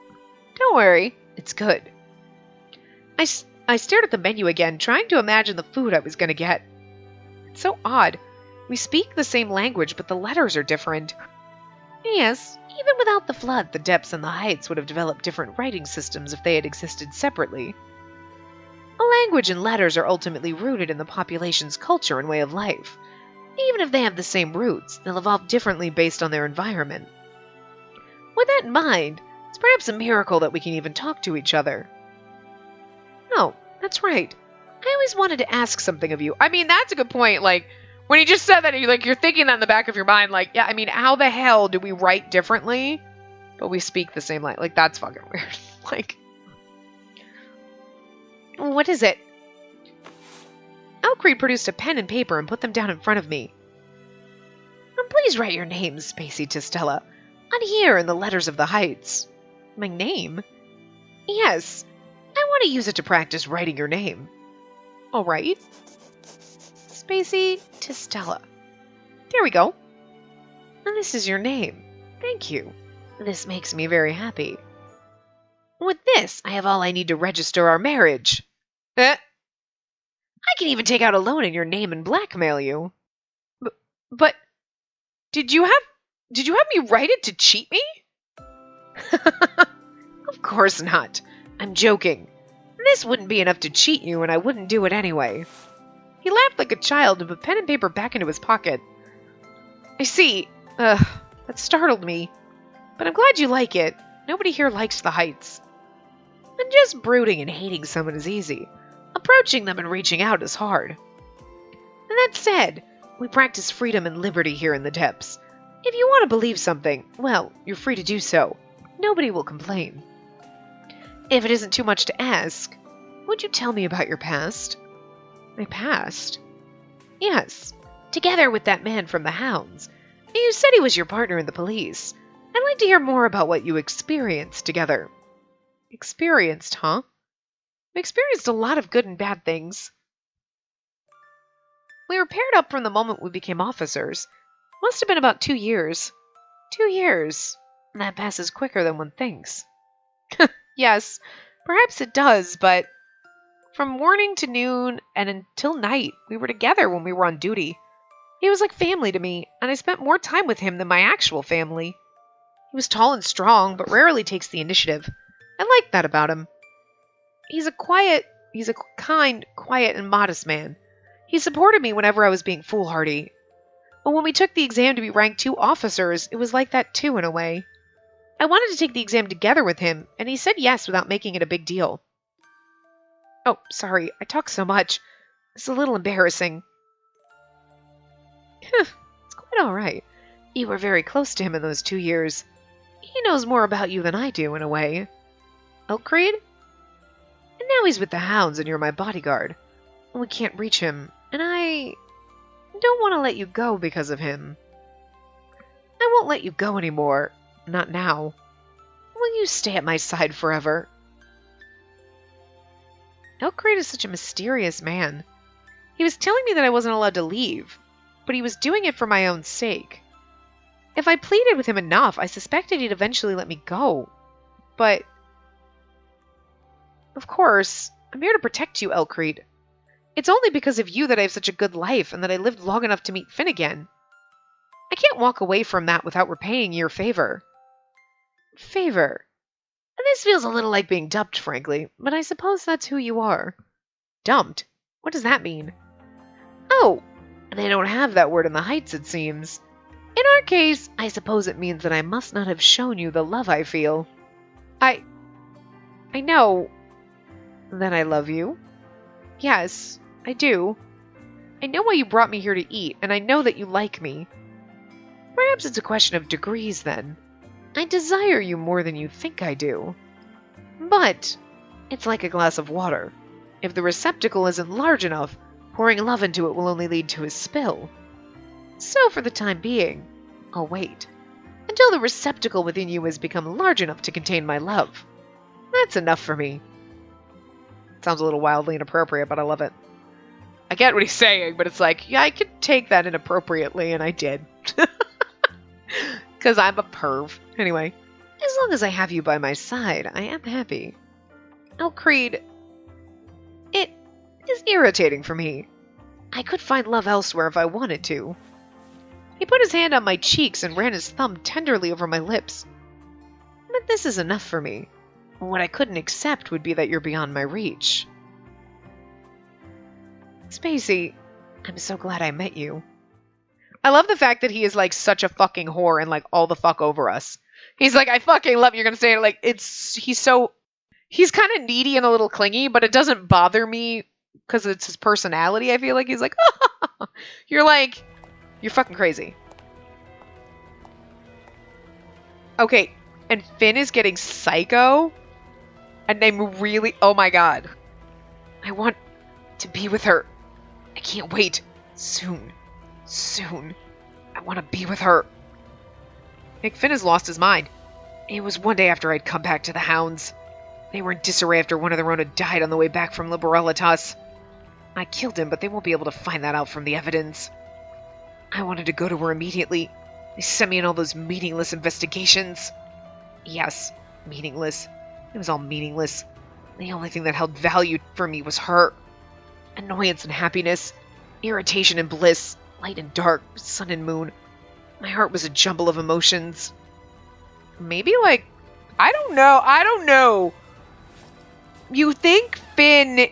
Don't worry, it's good. I stared at the menu again, trying to imagine the food I was going to get. It's so odd. We speak the same language, but the letters are different. Yes, even without the flood, the depths and the heights would have developed different writing systems if they had existed separately. A language and letters are ultimately rooted in the population's culture and way of life. Even if they have the same roots, they'll evolve differently based on their environment. With that in mind, it's perhaps a miracle that we can even talk to each other. Oh, that's right. I always wanted to ask something of you. I mean, that's a good point. When he just said that, you're thinking that in the back of your mind, yeah, I mean, how the hell do we write differently, but we speak the same language? That's fucking weird. What is it? Elcreed produced a pen and paper and put them down in front of me. Please write your name, Spacey Testella, on here in the letters of the heights. My name? Yes. I want to use it to practice writing your name. All right. Spacey Testella. There we go. And this is your name. Thank you. This makes me very happy. With this, I have all I need to register our marriage. I can even take out a loan in your name and blackmail you. But did you have me write it to cheat me? Of course not. I'm joking. This wouldn't be enough to cheat you, and I wouldn't do it anyway. He laughed like a child and put pen and paper back into his pocket. I see. That startled me. But I'm glad you like it. Nobody here likes the heights. And just brooding and hating someone is easy. Approaching them and reaching out is hard. And that said, we practice freedom and liberty here in the depths. If you want to believe something, well, you're free to do so. Nobody will complain. If it isn't too much to ask, would you tell me about your past? My past? Yes. Together with that man from the Hounds. You said he was your partner in the police. I'd like to hear more about what you experienced together. Experienced, huh? We experienced a lot of good and bad things. We were paired up from the moment we became officers. Must have been about 2 years. 2 years. That passes quicker than one thinks. Yes, perhaps it does, but from morning to noon and until night, we were together when we were on duty. He was like family to me, and I spent more time with him than my actual family. He was tall and strong, but rarely takes the initiative. I like that about him. He's a kind, quiet, and modest man. He supported me whenever I was being foolhardy. But when we took the exam to be ranked 2 officers, it was like that too, in a way. I wanted to take the exam together with him, and he said yes without making it a big deal. Oh, sorry, I talk so much. It's a little embarrassing. It's Quite all right. You were very close to him in those 2 years. He knows more about you than I do, in a way. Elkcreed? And now he's with the hounds and you're my bodyguard. We can't reach him, and I don't want to let you go because of him. I won't let you go anymore. Not now. Will you stay at my side forever? Elkcreed is such a mysterious man. He was telling me that I wasn't allowed to leave, but he was doing it for my own sake. If I pleaded with him enough, I suspected he'd eventually let me go. But, of course, I'm here to protect you, Elkcreed. It's only because of you that I have such a good life and that I lived long enough to meet Finn again. I can't walk away from that without repaying your favor. Favor? And this feels a little like being dumped, frankly, but I suppose that's who you are. Dumped? What does that mean? Oh, they don't have that word in the Heights, it seems. In our case, I suppose it means that I must not have shown you the love I feel. I know that I love you. Yes, I do. I know why you brought me here to eat, and I know that you like me. Perhaps it's a question of degrees, then. I desire you more than you think I do. But it's like a glass of water. If the receptacle isn't large enough, pouring love into it will only lead to a spill. So for the time being, I'll wait. Until the receptacle within you has become large enough to contain my love. That's enough for me. Sounds a little wildly inappropriate, but I love it. I get what he's saying, but it's like, yeah, I could take that inappropriately, and I did. Because I'm a perv. Anyway, as long as I have you by my side, I am happy. Elkcreed, it is irritating for me. I could find love elsewhere if I wanted to. He put his hand on my cheeks and ran his thumb tenderly over my lips. But this is enough for me. What I couldn't accept would be that you're beyond my reach. Spacey, I'm so glad I met you. I love the fact that he is like such a fucking whore and like all the fuck over us. He's like, I fucking love you. You're gonna say it like he's kind of needy and a little clingy, but it doesn't bother me because it's his personality. I feel like he's like, you're fucking crazy. Okay, and Finn is getting psycho, and I'm really, oh my god. I want to be with her. I can't wait. Soon. I want to be with her. Nick Finn has lost his mind. It was one day after I'd come back to the hounds. They were in disarray after one of their own had died on the way back from Liberalitas. I killed him, but they won't be able to find that out from the evidence. I wanted to go to her immediately. They sent me in all those meaningless investigations. Yes, meaningless. It was all meaningless. The only thing that held value for me was her. Annoyance and happiness. Irritation and bliss. Light and dark. Sun and moon. My heart was a jumble of emotions. Maybe like, I don't know. You think Finn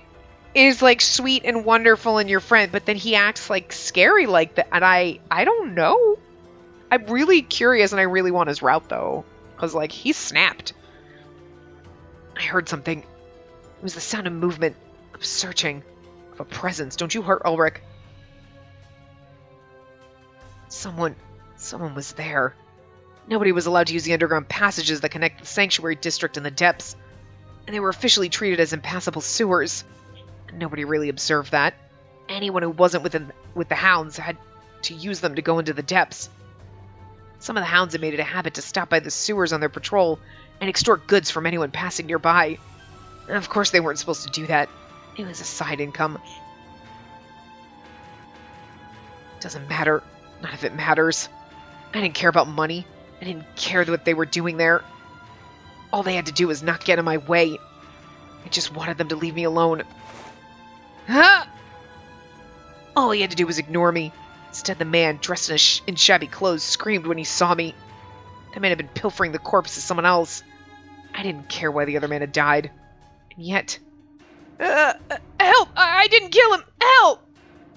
is like sweet and wonderful and your friend, but then he acts like scary like that, and I don't know. I'm really curious and I really want his route though, because like he snapped. I heard something. It was the sound of movement, of searching, of a presence. Don't you hurt Ulrich? Someone was there. Nobody was allowed to use the underground passages that connect the sanctuary district and the depths, and they were officially treated as impassable sewers. Nobody really observed that. Anyone who wasn't with the hounds had to use them to go into the depths. Some of the hounds had made it a habit to stop by the sewers on their patrol and extort goods from anyone passing nearby. And of course they weren't supposed to do that. It was a side income. Doesn't matter. None of it matters. I didn't care about money. I didn't care what they were doing there. All they had to do was not get in my way. I just wanted them to leave me alone. Ah! All he had to do was ignore me. Instead, the man, dressed in shabby clothes, screamed when he saw me. That man had been pilfering the corpse of someone else. I didn't care why the other man had died. And yet... help! I didn't kill him! Help!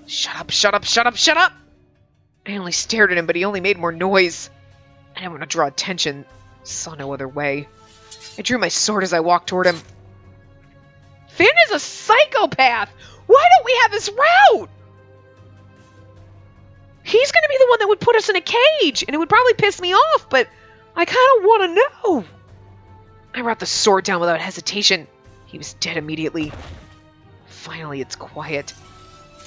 Shut up! I only stared at him, but he only made more noise. I didn't want to draw attention. Saw no other way. I drew my sword as I walked toward him. Finn is a psychopath! Why don't we have his route? He's gonna be the one that would put us in a cage, and it would probably piss me off, but I kind of want to know. I brought the sword down without hesitation. He was dead immediately. Finally, it's quiet.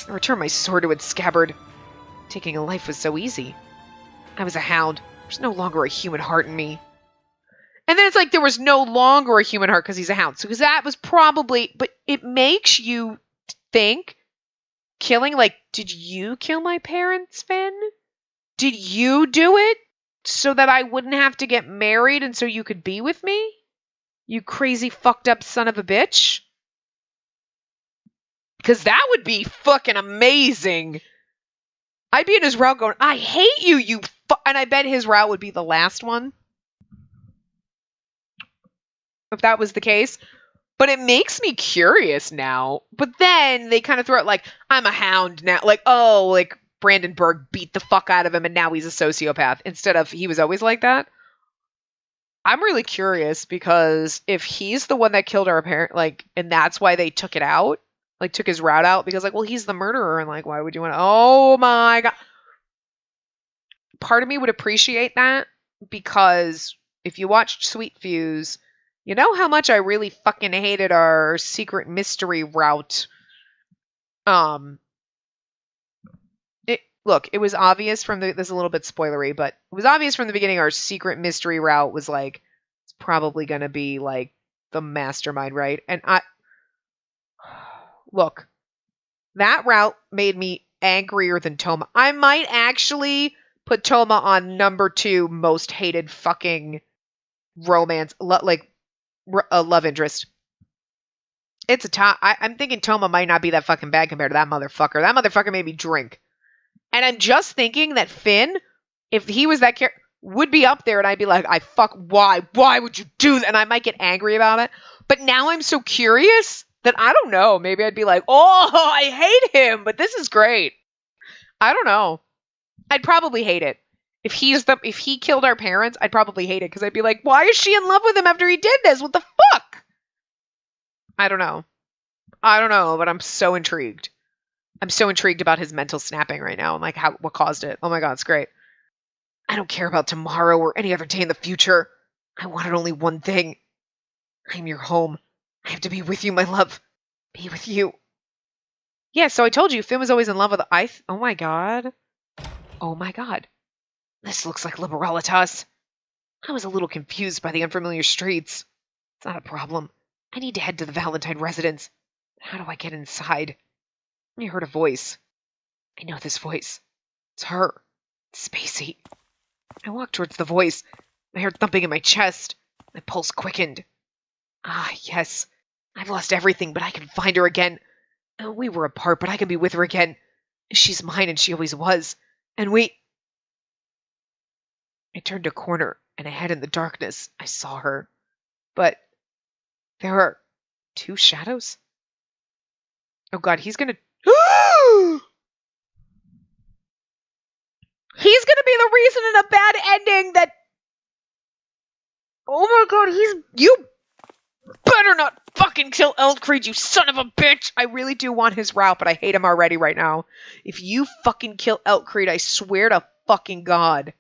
I returned my sword to its scabbard. Taking a life was so easy. I was a hound. There's no longer a human heart in me. And then it's like there was no longer a human heart because he's a hound. So because that was probably... But it makes you think, killing, like, did you kill my parents, Finn? Did you do it so that I wouldn't have to get married and so you could be with me? You crazy fucked up son of a bitch. Because that would be fucking amazing. I'd be in his route going, I hate you, you and I bet his route would be the last one. If that was the case. But it makes me curious now. But then they kind of throw it like, I'm a hound now. Like, oh, like Brandenburg beat the fuck out of him and now he's a sociopath. Instead of he was always like that. I'm really curious because if he's the one that killed our parent, like, and that's why they took it out, like took his route out because like, well, he's the murderer and like, why would you want to, oh my God. Part of me would appreciate that because if you watched Sweet Fuse, you know how much I really fucking hated our secret mystery route. Look, it was obvious from this is a little bit spoilery, but it was obvious from the beginning our secret mystery route was like, it's probably going to be like the mastermind, right? And look, that route made me angrier than Toma. I might actually put Toma on number 2 most hated fucking romance, love interest. It's a top. I'm thinking Toma might not be that fucking bad compared to that motherfucker. That motherfucker made me drink. And I'm just thinking that Finn, if he was that character, would be up there and I'd be like, why? Why would you do that? And I might get angry about it. But now I'm so curious that I don't know. Maybe I'd be like, oh, I hate him, but this is great. I don't know. I'd probably hate it. If he killed our parents, I'd probably hate it because I'd be like, why is she in love with him after he did this? What the fuck? I don't know, but I'm so intrigued. I'm so intrigued about his mental snapping right now and like what caused it. Oh my God, it's great. I don't care about tomorrow or any other day in the future. I wanted only one thing. I'm your home. I have to be with you, my love. Be with you. Yeah, so I told you, Finn was always in love with oh my God. Oh my God. This looks like Liberalitas. I was a little confused by the unfamiliar streets. It's not a problem. I need to head to the Valentine residence. How do I get inside? I heard a voice. I know this voice. It's her. It's Spacey. I walked towards the voice. I heard thumping in my chest. My pulse quickened. Ah, yes. I've lost everything, but I can find her again. We were apart, but I can be with her again. She's mine, and she always was. And I turned a corner, and ahead in the darkness, I saw her. But there are 2 shadows? Oh God, he's gonna... He's gonna be the reason in a bad ending that... Oh my God, you better not fucking kill Elkreed, you son of a bitch! I really do want his route, but I hate him already right now. If you fucking kill Elkreed, I swear to fucking God.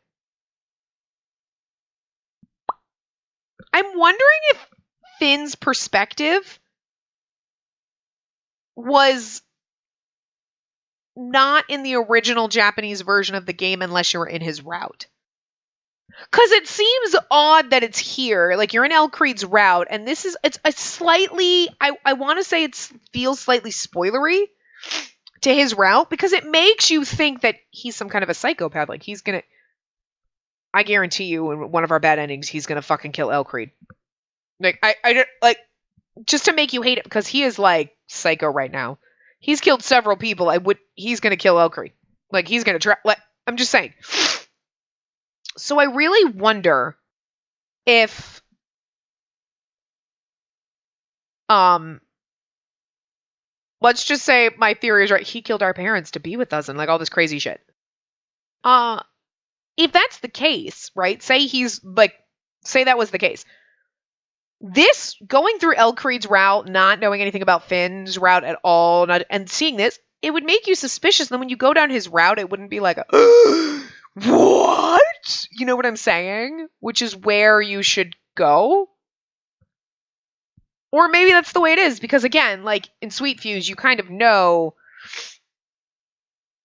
I'm wondering if Finn's perspective was not in the original Japanese version of the game unless you were in his route. Because it seems odd that it's here. Like, you're in Elkreed's route, and it's a slightly, I want to say it feels slightly spoilery to his route, because it makes you think that he's some kind of a psychopath. Like, he's gonna, I guarantee you, in one of our bad endings, he's gonna fucking kill Elkreed. Like, like, just to make you hate it, because he is, like, psycho right now. He's killed several people. He's gonna kill Elkreed. Like, he's gonna try, like, I'm just saying. So I really wonder if, let's just say my theory is right. He killed our parents to be with us and like all this crazy shit. If that's the case, right? Say that was the case. This, going through Elkreed's route, not knowing anything about Finn's route at all, and seeing this, it would make you suspicious. And then when you go down his route, it wouldn't be like What? You know what I'm saying? Which is where you should go? Or maybe that's the way it is, because again, like in Sweet Fuse, you kind of know,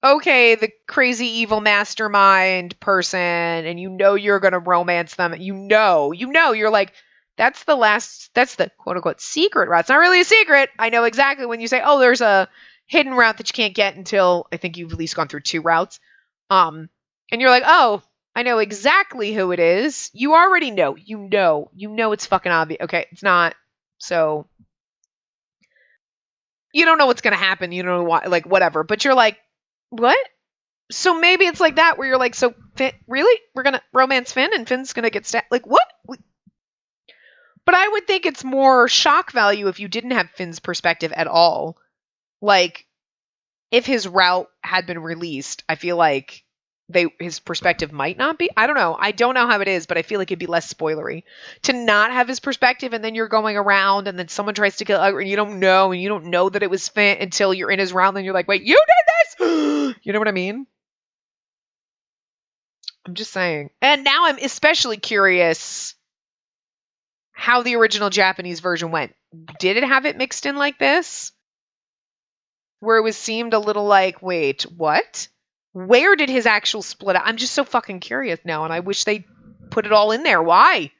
okay, the crazy evil mastermind person, and you know you're going to romance them. You're like, that's the quote unquote secret route. It's not really a secret. I know exactly when you say, oh, there's a hidden route that you can't get until I think you've at least gone through 2 routes. And you're like, oh, I know exactly who it is. You already know. You know it's fucking obvious. Okay, it's not. So you don't know what's going to happen. You don't know why, like, whatever. But you're like, what? So maybe it's like that where you're like, so Finn, really? We're going to romance Finn and Finn's going to get stabbed? Like, what? But I would think it's more shock value if you didn't have Finn's perspective at all. Like, if his route had been released, I feel like his perspective might not be. I don't know. I don't know how it is, but I feel like it'd be less spoilery to not have his perspective, and then you're going around, and then someone tries to kill Edgar, and you don't know that it was Finn until you're in his round, and you're like, wait, you did this? You know what I mean? I'm just saying. And now I'm especially curious how the original Japanese version went. Did it have it mixed in like this? Where it seemed a little like, wait, what? Where did his actual split out? I'm just so fucking curious now, and I wish they put it all in there. Why?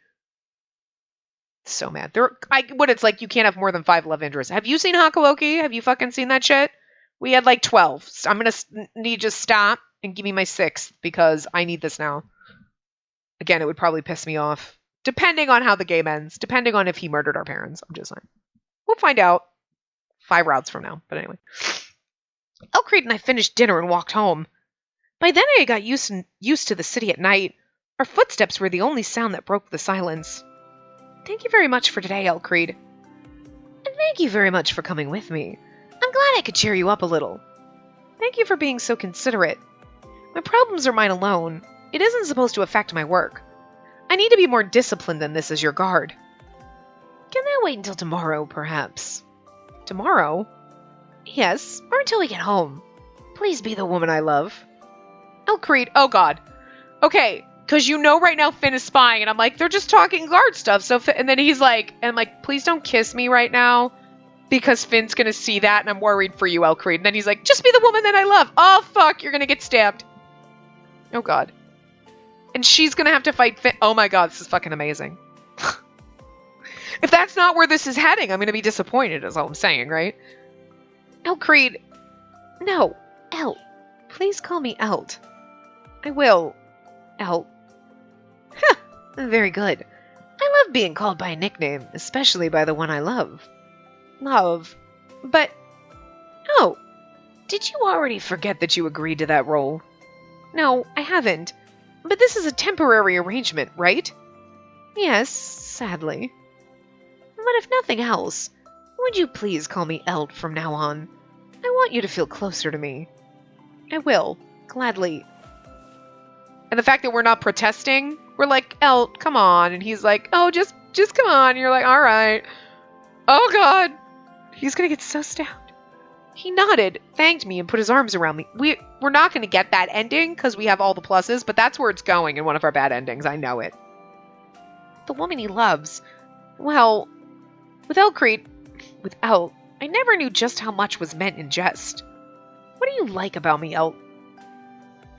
So mad. It's like you can't have more than 5 love interests. Have you seen Hakuoki? Have you fucking seen that shit? We had like 12. So I'm gonna need to stop and give me my 6th because I need this now. Again, it would probably piss me off. Depending on how the game ends. Depending on if he murdered our parents. I'm just saying. We'll find out 5 routes from now. But anyway. Elcrete and I finished dinner and walked home. By then I got used to the city at night. Our footsteps were the only sound that broke the silence. Thank you very much for today, Elcrete. And thank you very much for coming with me. I'm glad I could cheer you up a little. Thank you for being so considerate. My problems are mine alone. It isn't supposed to affect my work. I need to be more disciplined than this as your guard. Can that wait until tomorrow, perhaps? Tomorrow? Yes, or until we get home. Please be the woman I love. Elcrete, oh god. Okay, because you know right now Finn is spying, and I'm like, they're just talking guard stuff, and then he's like, and I'm like, please don't kiss me right now, because Finn's gonna see that, and I'm worried for you, Elcrete. And then he's like, just be the woman that I love. Oh, fuck, you're gonna get stabbed. Oh god. And she's gonna have to fight Finn. Oh my god, this is fucking amazing. If that's not where this is heading, I'm gonna be disappointed, is all I'm saying, right? Elcrete. No, El. Please call me Elt. I will. Elt. Huh, very good. I love being called by a nickname, especially by the one I love. Love. But... Oh, did you already forget that you agreed to that role? No, I haven't. But this is a temporary arrangement, right? Yes, sadly. But if nothing else, would you please call me Elt from now on? I want you to feel closer to me. I will, gladly. And the fact that we're not protesting, we're like, Elt, come on. And he's like, oh, just come on. And you're like, all right. Oh, God. He's going to get so stabbed. He nodded, thanked me, and put his arms around me. We're not going to get that ending because we have all the pluses, but that's where it's going in one of our bad endings. I know it. The woman he loves. Well, with Elcrete, with Elt, I never knew just how much was meant in jest. What do you like about me, Elt?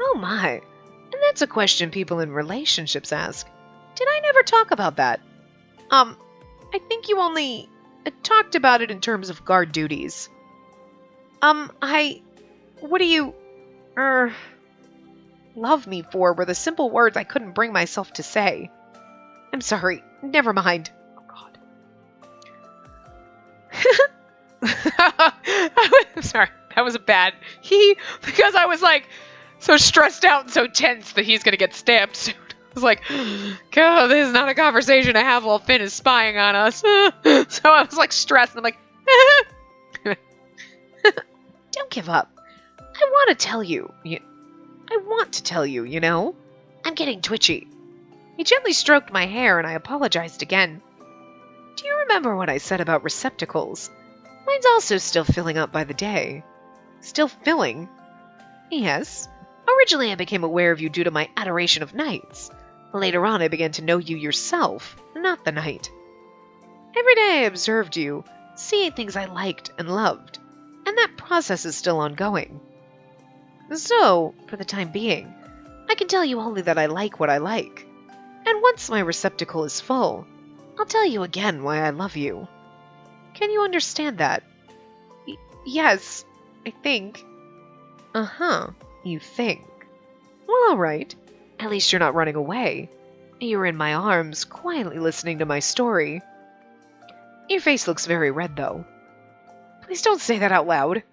Oh my, and that's a question people in relationships ask. Did I never talk about that? I think you only talked about it in terms of guard duties. What do you, love me for were the simple words I couldn't bring myself to say. I'm sorry, never mind. I'm sorry, that was a bad because I was like so stressed out and so tense that he's gonna get stabbed soon. I was like, God, this is not a conversation to have while Finn is spying on us. So I was like stressed and I'm like, don't give up. I want to tell you. I want to tell you, you know? I'm getting twitchy. He gently stroked my hair and I apologized again. Do you remember what I said about receptacles? Mine's also still filling up by the day. Still filling? Yes. Originally, I became aware of you due to my adoration of knights. Later on, I began to know you yourself, not the knight. Every day I observed you, seeing things I liked and loved, and that process is still ongoing. So, for the time being, I can tell you only that I like what I like. And once my receptacle is full, I'll tell you again why I love you. Can you understand that? Yes, I think. Uh-huh, you think. Well, all right. At least you're not running away. You're in my arms, quietly listening to my story. Your face looks very red, though. Please don't say that out loud.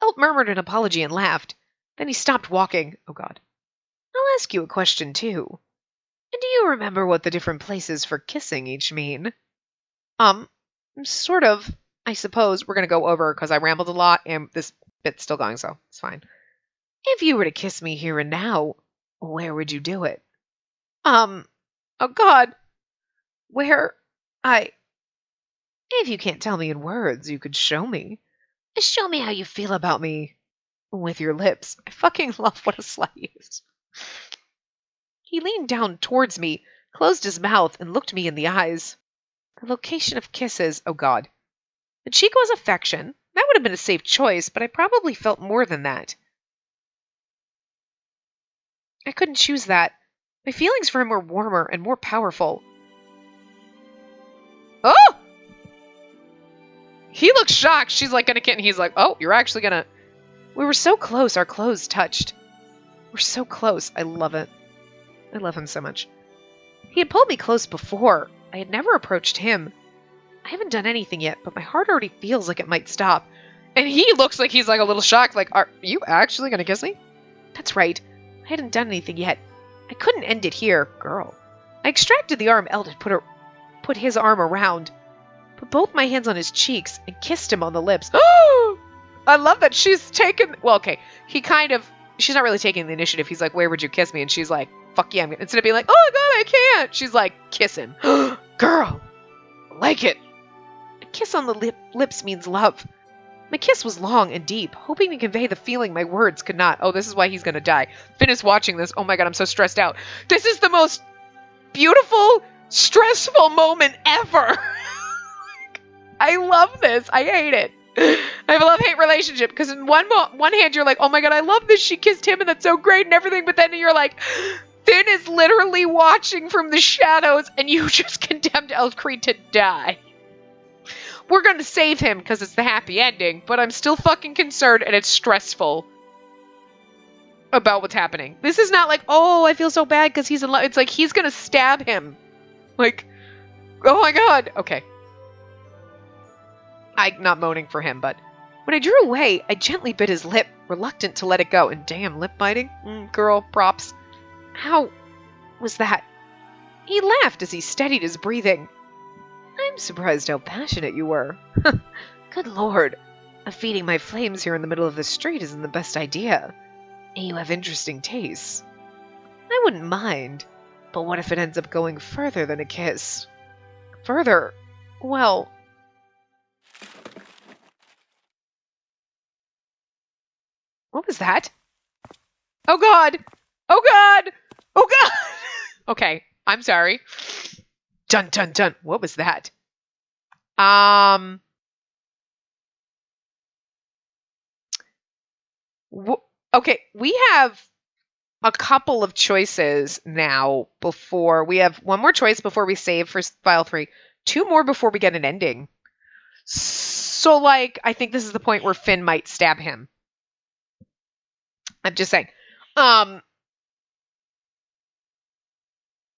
Elt murmured an apology and laughed. Then he stopped walking. Oh, God. I'll ask you a question, too. Do you remember what the different places for kissing each mean? Sort of. I suppose we're going to go over because I rambled a lot and this bit's still going, so it's fine. If you were to kiss me here and now, where would you do it? Oh, God. Where? If you can't tell me in words, you could show me. Show me how you feel about me. With your lips. I fucking love what a slut he is. He leaned down towards me, closed his mouth, and looked me in the eyes. The location of kisses, oh God. The cheek was affection. That would have been a safe choice, but I probably felt more than that. I couldn't choose that. My feelings for him were warmer and more powerful. Oh! He looks shocked. She's like gonna get, and he's like, oh, you're actually gonna... We were so close, our clothes touched. We're so close. I love it. I love him so much. He had pulled me close before. I had never approached him. I haven't done anything yet, but my heart already feels like it might stop. And he looks like he's like a little shocked, like, are you actually gonna kiss me? That's right. I hadn't done anything yet. I couldn't end it here, girl. I extracted the arm Eld had put his arm around, put both my hands on his cheeks, and kissed him on the lips. Oh! I love that she's taken... Well, okay. She's not really taking the initiative. He's like, where would you kiss me? And she's like, fuck yeah. Instead of being like, oh, God, I can't. She's like, kiss him. Girl. I like it. A kiss on the lips means love. My kiss was long and deep, hoping to convey the feeling my words could not. Oh, this is why he's going to die. Finn is watching this. Oh my God, I'm so stressed out. This is the most beautiful, stressful moment ever. I love this. I hate it. I have a love-hate relationship because in one hand you're like, oh my God, I love this. She kissed him and that's so great and everything. But then you're like, Finn is literally watching from the shadows and you just condemned Elfcree to die. We're going to save him because it's the happy ending, but I'm still fucking concerned and it's stressful about what's happening. This is not like, oh, I feel so bad because he's in love. It's like he's going to stab him. Like, oh my God. Okay. I'm not moaning for him, but when I drew away, I gently bit his lip, reluctant to let it go. And damn, lip biting? Girl, props. How was that? He laughed as he steadied his breathing. I'm surprised how passionate you were. Good Lord. Feeding my flames here in the middle of the street isn't the best idea. You have interesting tastes. I wouldn't mind, but what if it ends up going further than a kiss? Further? Well... What was that? Oh God! Oh God! Oh God! Okay, I'm sorry. Dun dun dun. What was that? Okay, we have a couple of choices now before we have one more choice before we save for file 3. 2 more before we get an ending. So, like, I think this is the point where Finn might stab him. I'm just saying. I'm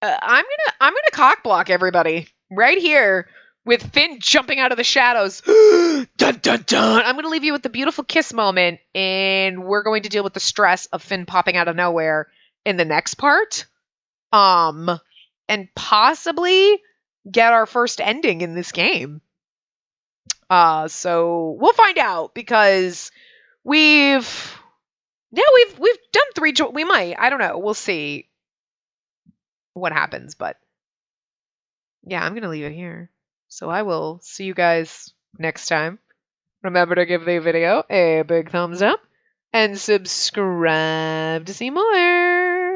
gonna cock block everybody right here with Finn jumping out of the shadows. Dun dun dun. I'm gonna leave you with the beautiful kiss moment, and we're going to deal with the stress of Finn popping out of nowhere in the next part. And possibly get our first ending in this game. So we'll find out because we've done 3 we might. I don't know. We'll see what happens, but yeah, I'm going to leave it here. So I will see you guys next time. Remember to give the video a big thumbs up and subscribe to see more.